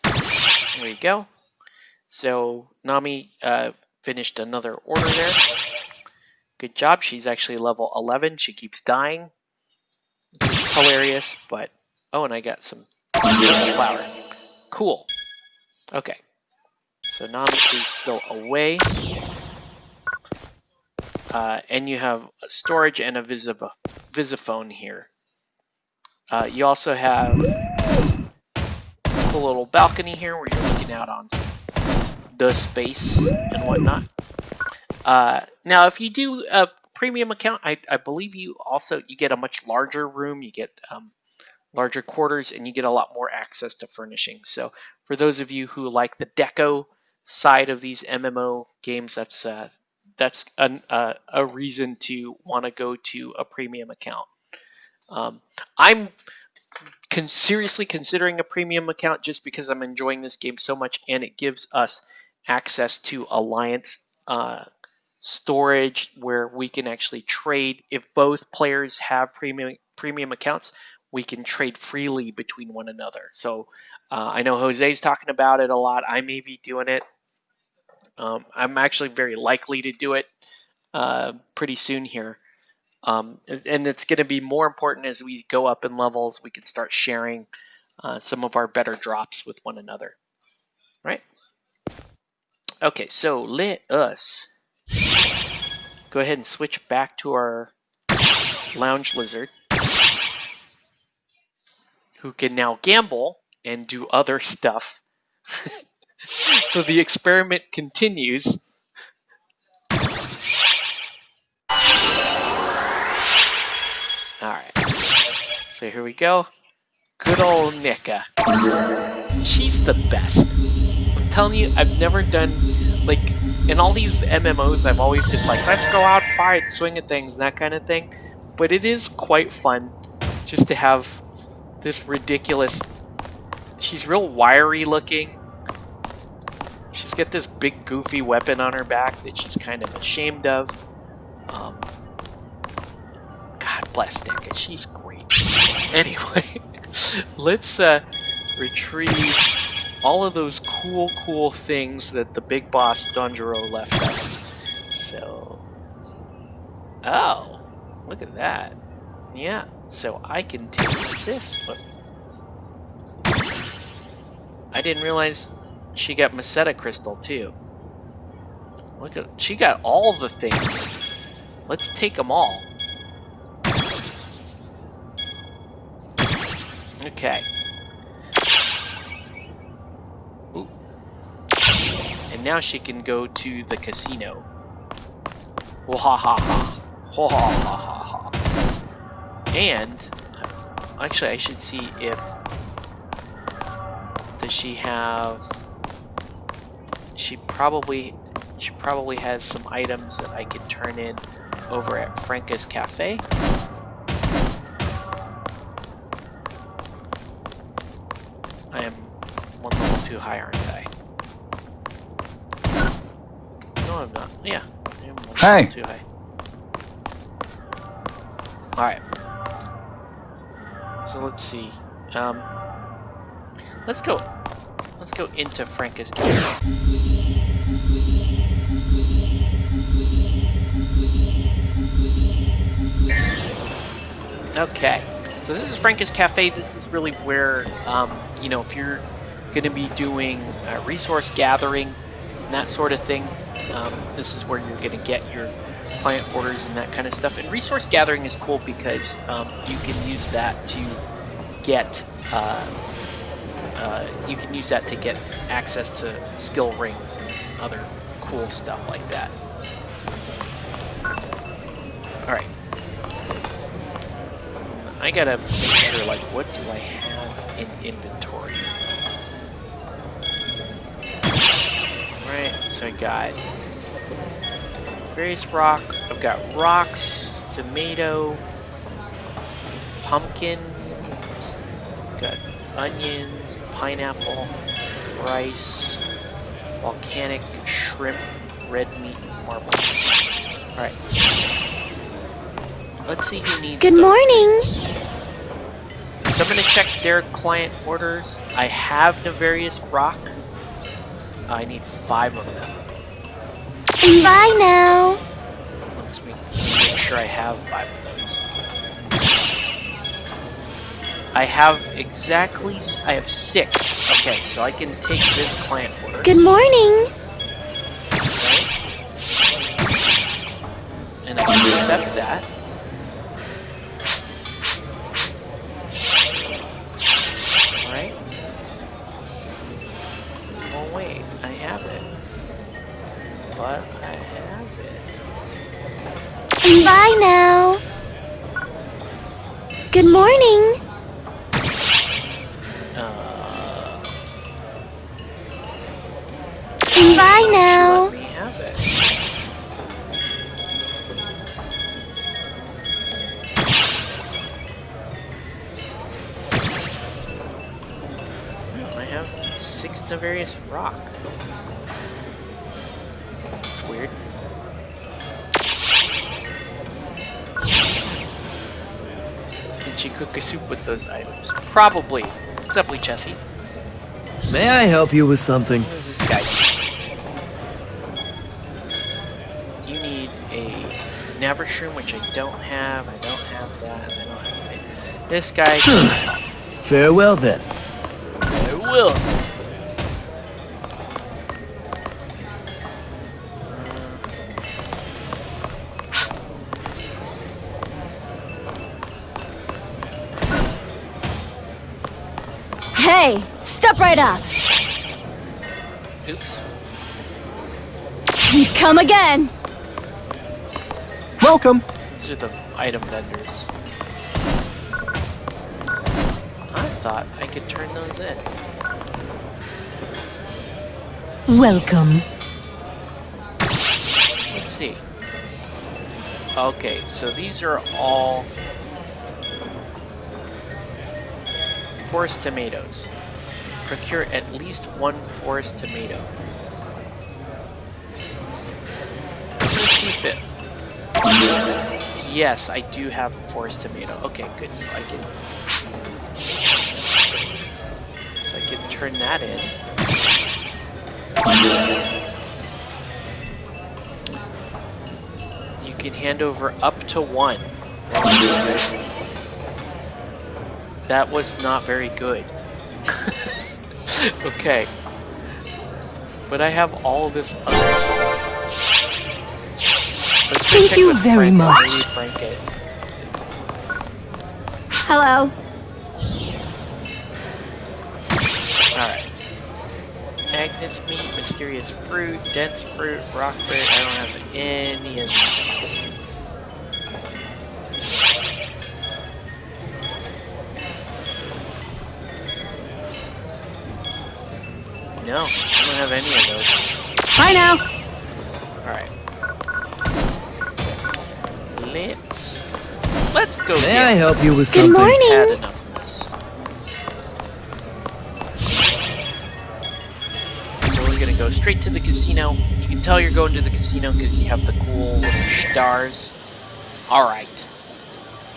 There you go. So Nami finished another order there. Good job. She's actually level 11. She keeps dying. It's hilarious, but oh, and I got some flour. Cool. Okay. So Nami is still away. And you have a storage and a visiphone here. You also have a cool little balcony here where you're looking out on the space and whatnot. Now, if you do a premium account, I believe you get a much larger room. You get larger quarters, and you get a lot more access to furnishings. So for those of you who like the deco side of these MMO games, that's a reason to want to go to a premium account. I'm seriously considering a premium account just because I'm enjoying this game so much, and it gives us access to Alliance storage where we can actually trade. If both players have premium accounts, we can trade freely between one another. So I know Jose's talking about it a lot. I may be doing it. I'm actually very likely to do it pretty soon here. And it's going to be more important as we go up in levels. We can start sharing some of our better drops with one another. Right? Okay, so let us go ahead and switch back to our lounge lizard, who can now gamble and do other stuff. So the experiment continues. Alright. So So here we go. Good old Neka. She's the best. I'm telling you, I've never done, like, in all these MMOs, I've always just like, let's go out, fight, swing at things, that kind of thing. But it is quite fun just to have this ridiculous... She's real wiry looking. She's got this big goofy weapon on her back that she's kind of ashamed of. God bless Neka, she's great. Anyway, let's retrieve all of those cool things that the big boss Donjuro left us. So, oh, look at that. Yeah, so I can take this. But I didn't realize she got Meseta Crystal too. Look at, she got all the things. Let's take them all. Okay. Ooh. And now she can go to the casino. Wahahaha. Wahahaha. And actually, I should see if does she have. She probably has some items that I can turn in over at Franca's Cafe. I am one level too high, aren't I? No, I'm not. Yeah, I am one level too high. Alright. So let's see. Let's go into Franca's Cafe. Okay. So this is Franca's Cafe. This is really where, you know, if you're going to be doing resource gathering and that sort of thing, this is where you're going to get your client orders and that kind of stuff. And resource gathering is cool because you can use that to get access to skill rings and other cool stuff like that. All right. I gotta make sure, like, what do I have in inventory? Alright, so I got various rock. I've got rocks, tomato, pumpkin, got onions, pineapple, rice, volcanic shrimp, red meat, marble. Alright. Let's see who needs Good morning. So I'm going to check their client orders. I have Nefarious Rock. I need 5 of them. Bye now. Let's make sure I have 5 of those. I have 6. Okay, so I can take this client order. Good morning. Okay. And I can accept that. Right? Oh wait, I have it. But I have it. Bye now. Good morning. Bye now. Let me have it. I have 6 Nefarious Rock. That's weird. Can she cook a soup with those items? Probably. What's up, Chessie? May I help you with something? What is this guy? You need a Navrashroom, which I don't have. I don't have that. I don't have it. This guy. Farewell then. Farewell. Hey, step right up. Oops. Come again. Welcome. These are the item vendors. thought I could turn those in. Welcome. Let's see. Okay, so these are all forest tomatoes. Procure at least one forest tomato. Keep it. Yes, I do have forest tomato. Okay, good. So I can turn that in. You can hand over up to 1. That was not very good. Okay. But I have all this other stuff. Let's go Thank check you with very Frank. much. Maybe Frank it. Hello. Alright. Agnes meat, mysterious fruit, dense fruit, rock berry. I don't have any of these. No, I don't have any of those. Bye now. Alright. Let's go. May I help you with Good something? morning. Had enough of this. So we're gonna go straight to the casino. You can tell you're going to the casino because you have the cool little stars. Alright.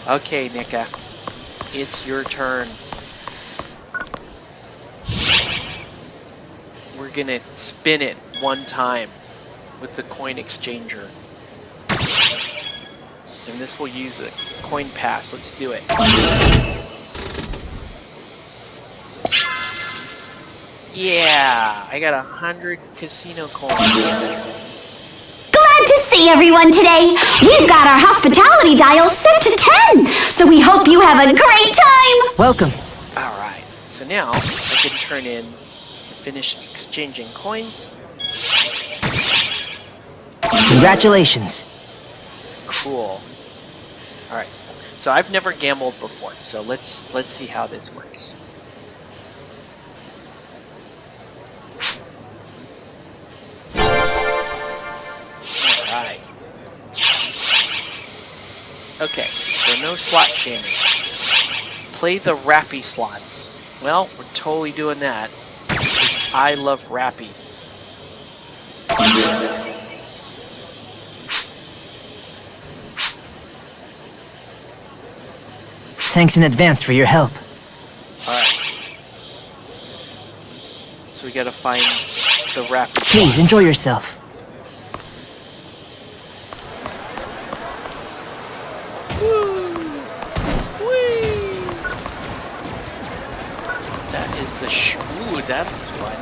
Okay, Neka. It's your turn. We're gonna spin it one time with the coin exchanger. And this will use a coin pass. Let's do it. Yeah! I got 100 casino coins. Glad to see everyone today. We've got our hospitality dial set to 10, so we hope you have a great time. Welcome. Alright, so now I can turn in, finish exchanging coins. Congratulations. Cool. Alright, so I've never gambled before, so let's see how this works. Alright. Okay, so no slot shaming. Play the Rappy slots. Well, we're totally doing that, because I love Rappy. Thanks in advance for your help. Alright. So we gotta find the Rappy Please slot. enjoy yourself. That is the ooh, that was fun.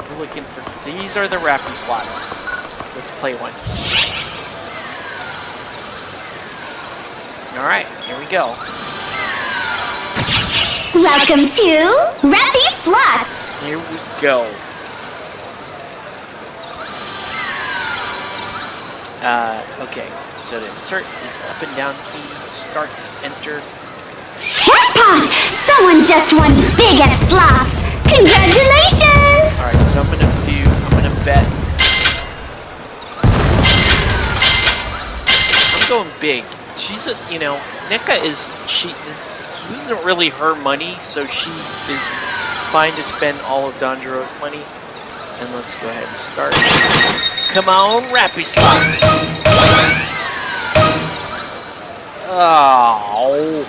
We're looking for these are the Rappy slots. Let's play one. Alright, here we go. Welcome to Rappy Slots. Here we go. Okay, so to insert is up and down key, start is enter. Jackpot! Someone just won big at slots. Congratulations! Alright, so I'm gonna bet. I'm going big. She's a, Neka this isn't really her money, so she is fine to spend all of Danjiro's money. And let's go ahead and start. Come on, Rappy slots. Oh.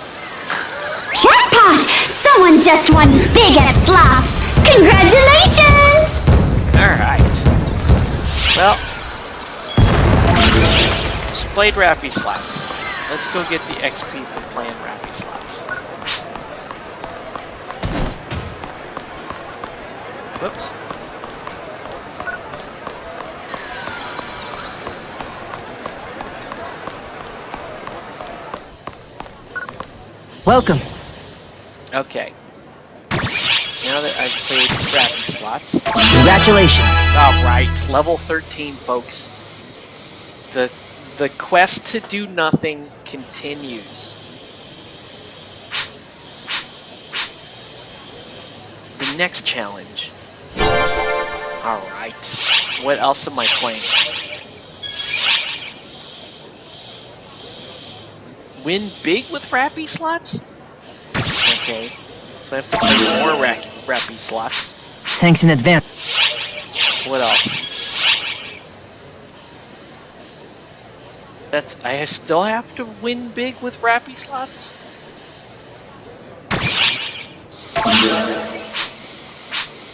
Jackpot! Someone just won big at slots. Congratulations! Alright. Well, she played Rappy slots. Let's go get the XP for playing Rappy slots. Whoops. Welcome. Okay. Now that I've played Rappy slots. Congratulations. Alright, level 13, folks. The quest to do nothing continues. The next challenge. Alright. What else am I playing? Win big with Rappy slots? Okay. So I have to play more Rappy slots. Thanks in advance. What else? I still have to win big with Rappy slots?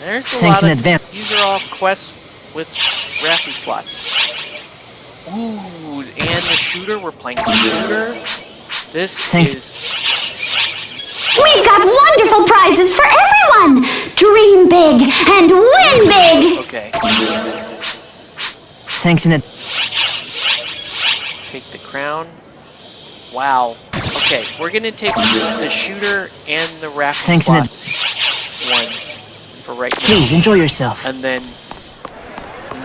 There's a Thanks lot in of, advance. these are all quests with Rappy slots. Ooh, and the shooter, we're playing the shooter. This Thanks. is... We've got wonderful prizes for everyone! Dream big and win big! Okay. Thanks in Take the crown. Wow. Okay, we're gonna take the shooter and the Rappy Thanks in slots ones for right now. Please enjoy yourself. And then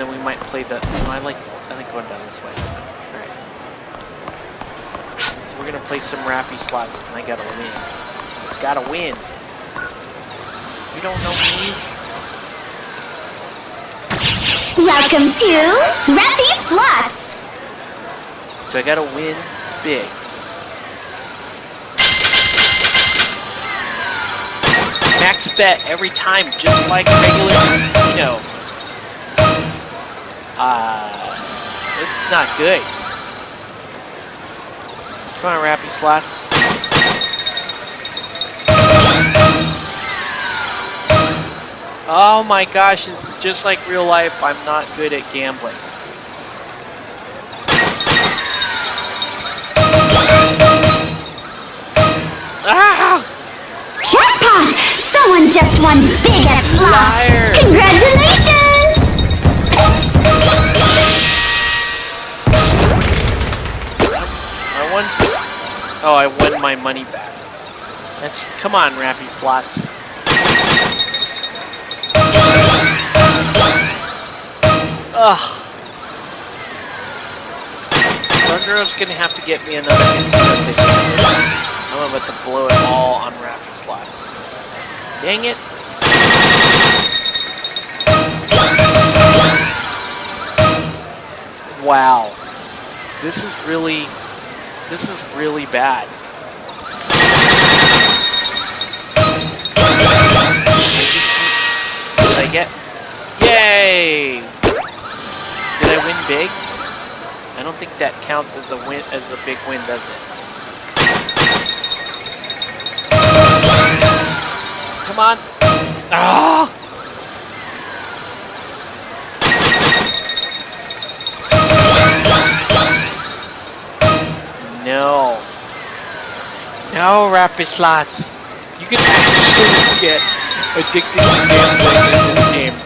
we might play the... No, I like going down this way. Alright. So we're gonna play some Rappy slots, and I gotta win. Gotta win. You don't know me? Welcome to Rappy Slots! So I gotta win big. Max bet every time, just like regular casino. It's not good. Come on, Rappy slots. Oh my gosh, this is just like real life. I'm not good at gambling. Ah! Jackpot! Someone just won big at slots! Liar. Congratulations! I won my money back. Come on, Rappy slots. Ugh. Thundero's gonna have to get me another instant ticket. I'm about to blow it all on Rappy slots. Dang it. Wow. This is really bad. Did I get? Yay! Did I win big? I don't think that counts as a win, as a big win, does it? Come on! Ah! No. No, Rappy slots. You can actually get addicted to gambling in this game.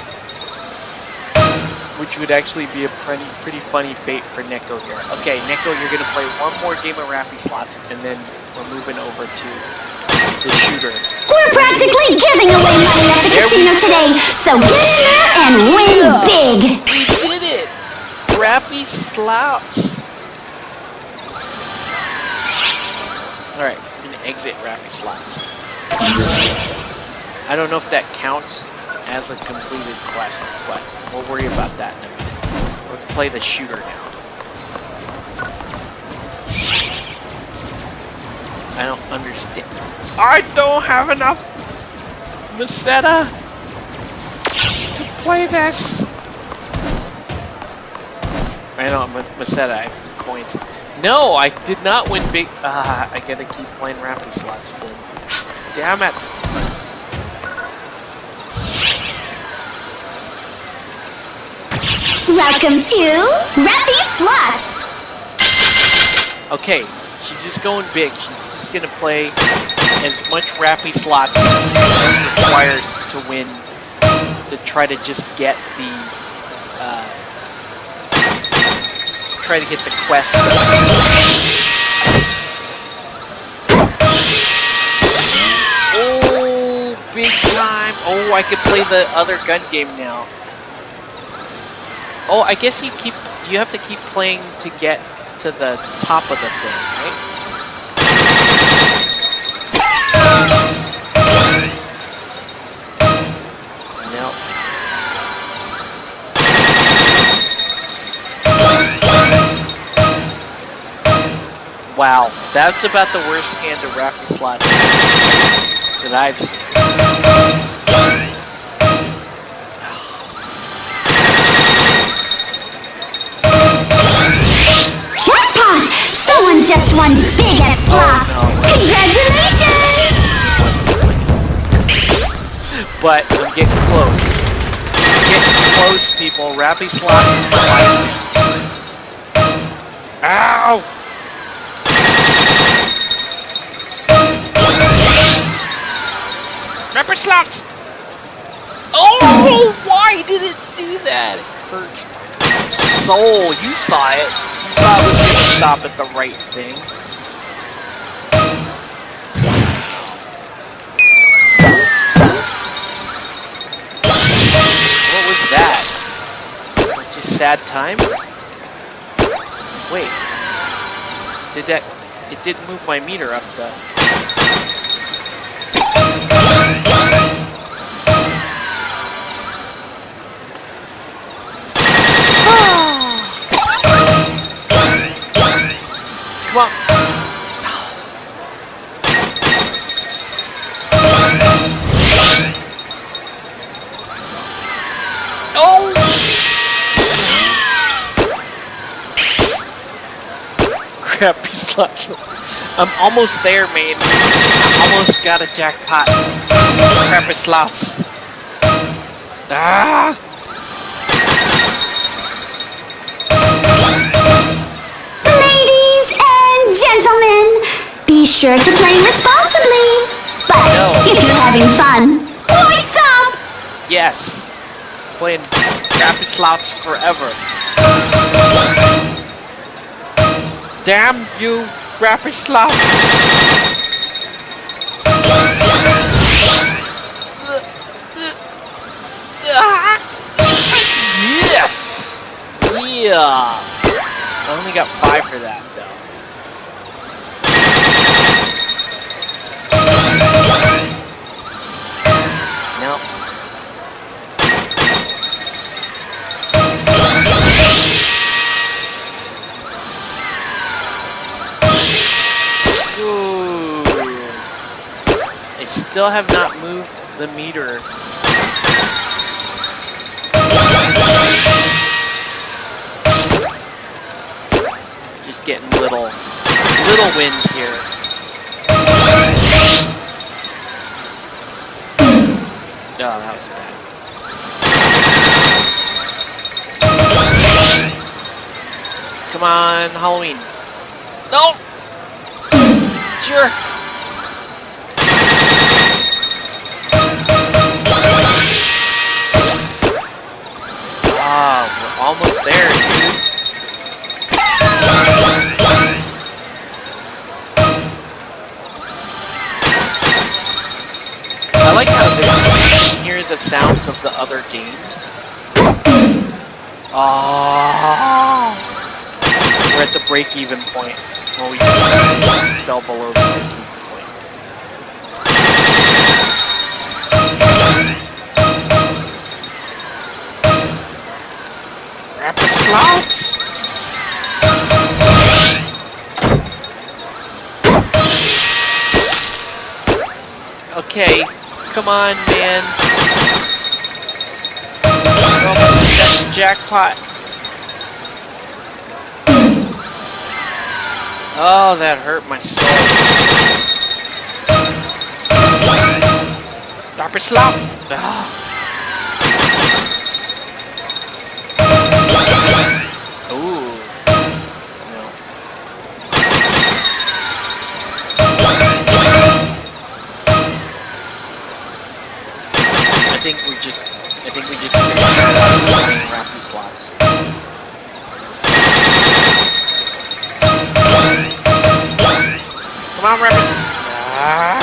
Which would actually be a pretty funny fate for Neko here. Okay, Neko, you're gonna play one more game of Rappy slots, and then we're moving over to the shooter. We're practically giving away money at the casino today, so get in there and win big! We did it! Rappy slots. Alright, I'm gonna exit Rappy slots. I don't know if that counts as a completed quest, but we'll worry about that in a minute. Let's play the shooter now. I don't understand. I don't have enough Meseta to play this. I know, Meseta, I have coins. No, I did not win big. I gotta keep playing Rappy slots then. Damn it. Welcome to Rappy Slots! Okay, she's just going big. She's just gonna play as much Rappy slots as required to win, to try to just get the, try to get the quest done. Oh, big time. Oh, I could play the other gun game now. Oh, I guess you have to keep playing to get to the top of the thing, right? No. Wow, that's about the worst hand of Raffy Slots that I've seen. Jackpot! Someone just won big at slots! Congratulations! But I'm getting close. I'm getting close, people. Raffy Slots is my life. Ow! Raffy Slots! Oh! Why did it do that? It hurts my soul. You saw it. You saw it was going to stop at the right thing. What was that? Was just sad times? Wait. Did that... It didn't move my meter up though. Come on. Oh! Crappy slots. I'm almost there, man. I almost got a jackpot. Crappy slots. Ah! Ladies and gentlemen, be sure to play responsibly. But if you're having fun, why stop? Yes. Playing crappy slots forever. Damn you, crappy slots. Yes! Yeah! I only got 5 for that, though. Nope. Ooh. I still have not moved the meter. Just getting little wins here. Oh, that was bad. Come on, Halloween. No! Jerk! Ah, we're almost there, dude. I like how you can hear the sounds of the other games. Oh, we're at the break-even point. Well, we just fell below the break-even point. Rapid slots! Okay, come on, man. We're almost at the jackpot. Oh, that hurt my soul. Rapid slop! Ah. Ooh. No. I think we just figured out playing rapid slots. Come on, rapid. Ah.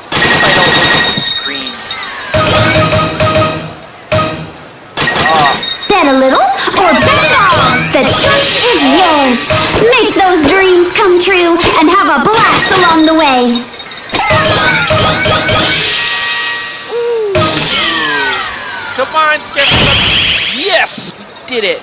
If I don't look at the screen. Oh. Better today. Come on, get some. Yes, we did it.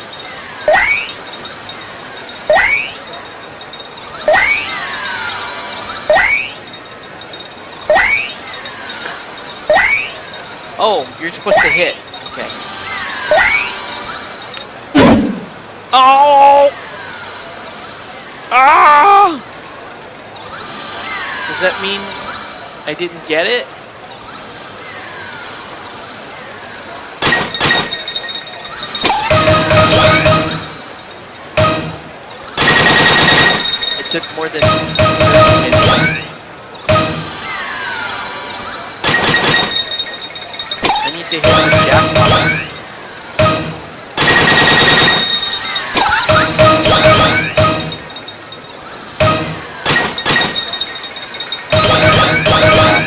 Oh, you're supposed to hit. Okay. Oh! Ah! Does that mean I didn't get it? It took more than 30 minutes. I need to hit the jackpot.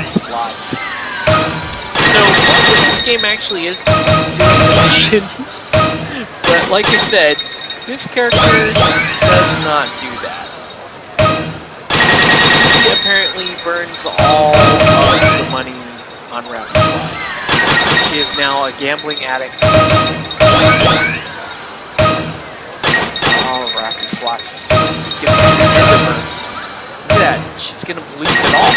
Slots. So most of this game actually is doing missions, but like I said, this character does not do that. He apparently burns all of the money on rapid fire. She is now a gambling addict. Oh, rapid slots. Look at that. She's gonna lose it all.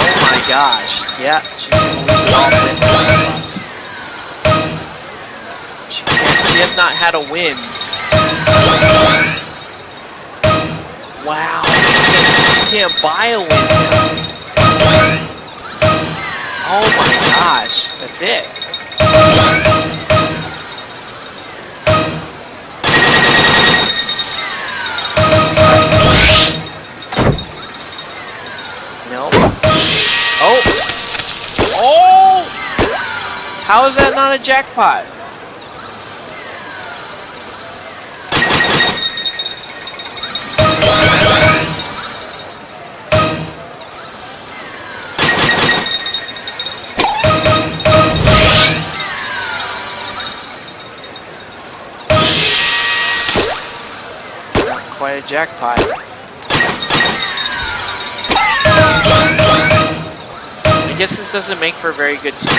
Oh my gosh. Yeah, she's gonna lose it all in rapid slots. She has not had a win. Wow. You can't buy a win now. Oh my gosh, that's it. No. Oh! Oh! How is that not a jackpot? Quite a jackpot. I guess this doesn't make for a very good stream.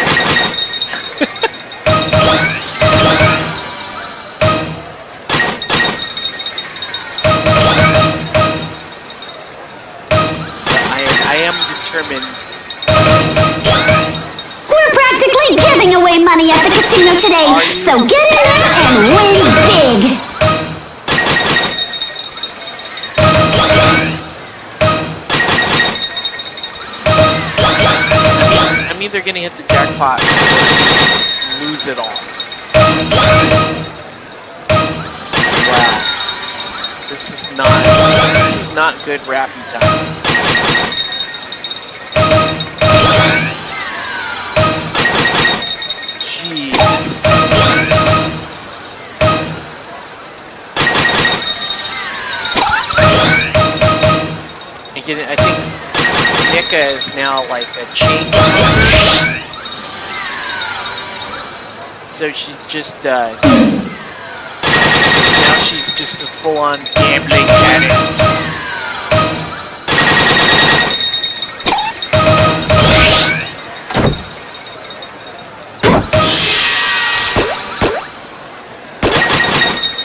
I am determined. We're practically giving away money at the casino today, so get in there and win big. I'm either gonna hit the jackpot or lose it all. Wow. This is not good rapping times. Jeez. Again, I think Neka is now like a chain smoker. So she's just now she's just a full-on gambling addict.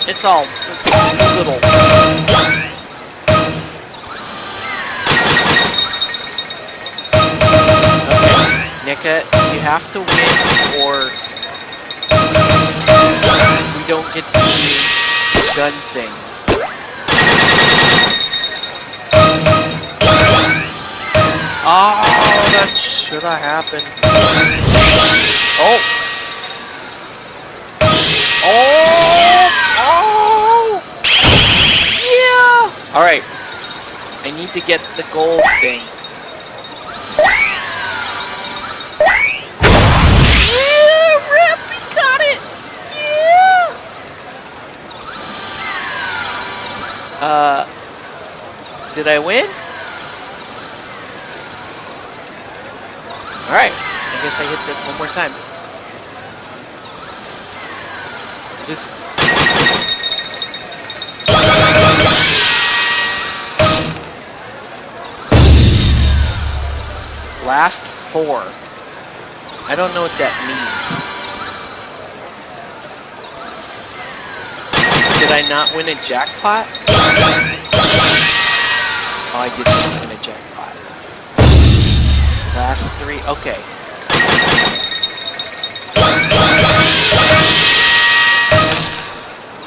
It's all little. Neka, you have to win or we don't get to do the gun thing. Oh, that should have happened. Oh! Oh! Oh! Yeah! Alright. I need to get the gold thing. Did I win? Alright, I guess I hit this one more time. Just Last 4. I don't know what that means. Did I not win a jackpot? Oh, I did not win a jackpot. Last 3. Okay.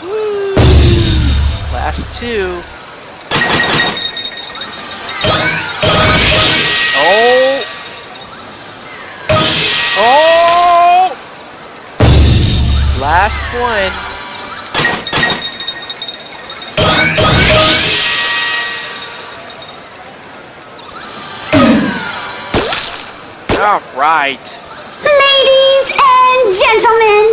Woo! Last 2. Oh! Oh! Last 1. All right. Ladies and gentlemen,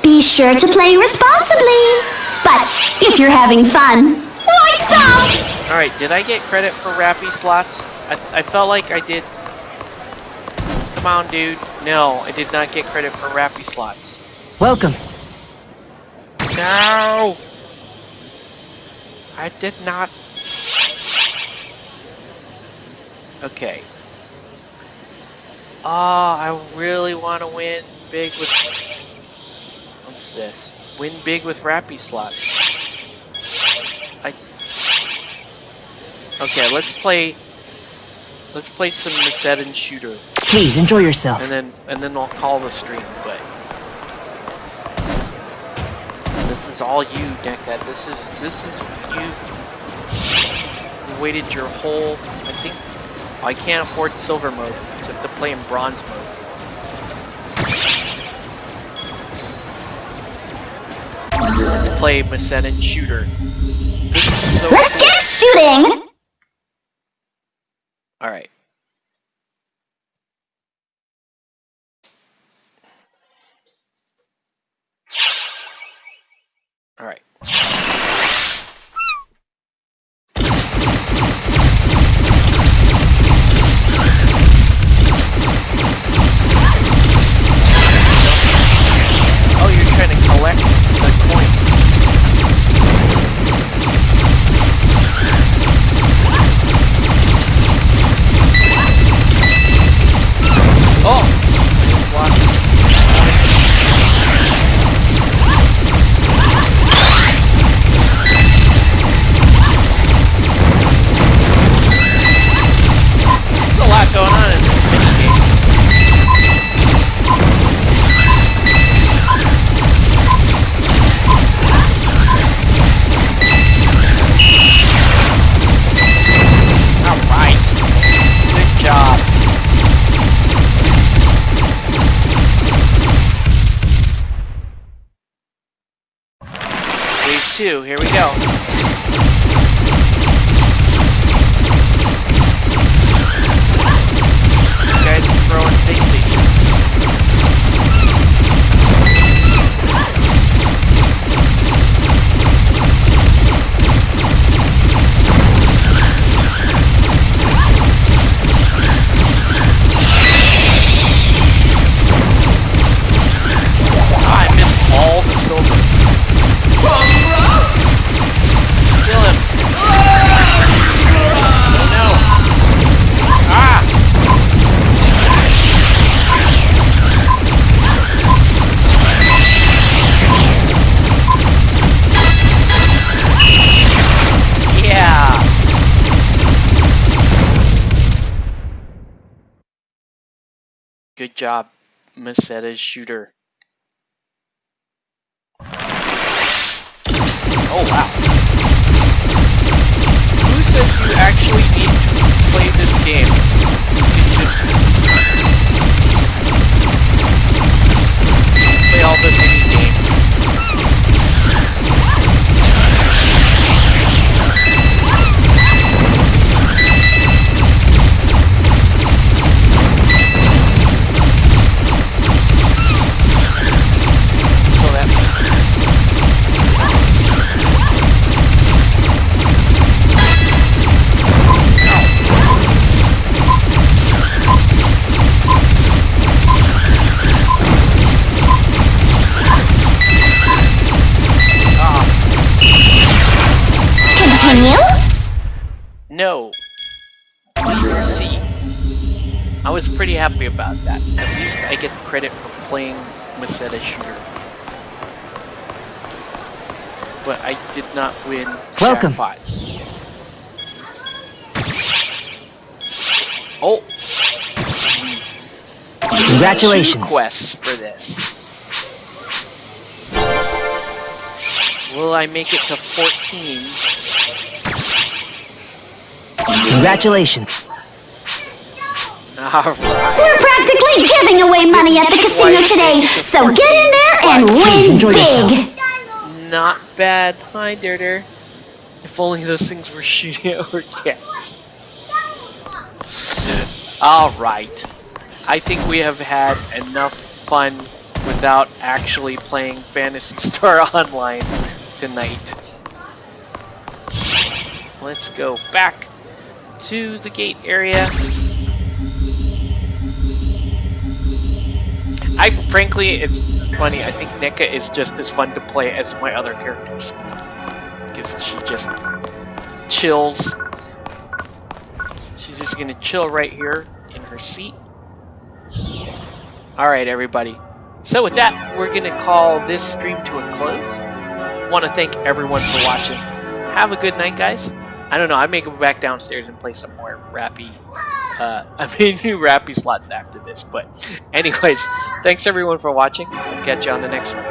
be sure to play responsibly. But if you're having fun, why stop? All right. Did I get credit for Rappy slots? I felt like I did. Come on, dude. No, I did not get credit for Rappy slots. Welcome. No! I did not. Okay. Oh, I really want to win big with... What's this? Win big with Rappy slots. Okay, let's play some Macedon shooter. Please enjoy yourself. And then I'll call the stream, but this is all you, Neka. This is you waited your whole, I think, I can't afford silver mode, so I have to play in bronze mode. Let's play Macedon shooter. This is so Let's cool. get shooting! Alright. Alright. Oh, you're trying to collect the coins. Oh! Watch. There's a lot going on in this minigame. Alright. Good job. Wave 2, here we go. You guys are throwing things at you. I missed all the silver. Kill him. Oh no. Ah! Yeah. Good job, Maceda's shooter. Oh wow. Who says you actually need to play this game? You can just play all the mini games. So that's happy about that. At least I get credit for playing Masetta shooter. But I did not win the Welcome. jackpot. Oh! Congratulations. 2 quests for this. Will I make it to 14? Congratulations. Alright. We're practically giving away money at the casino today, so get in there and Please win enjoy big. yourself. Not bad. Hi, Dirter. If only those things were shooting at our cats. Alright. I think we have had enough fun without actually playing Phantasy Star Online tonight. Let's go back to the gate area. Frankly, it's funny. I think Neka is just as fun to play as my other characters. Because she just chills. She's just gonna chill right here in her seat. Alright, everybody. So with that, we're gonna call this stream to a close. Want to thank everyone for watching. Have a good night, guys. I don't know, I may go back downstairs and play some more Rappy. I may do Rappy slots after this, but anyways, thanks everyone for watching. We'll catch you on the next one.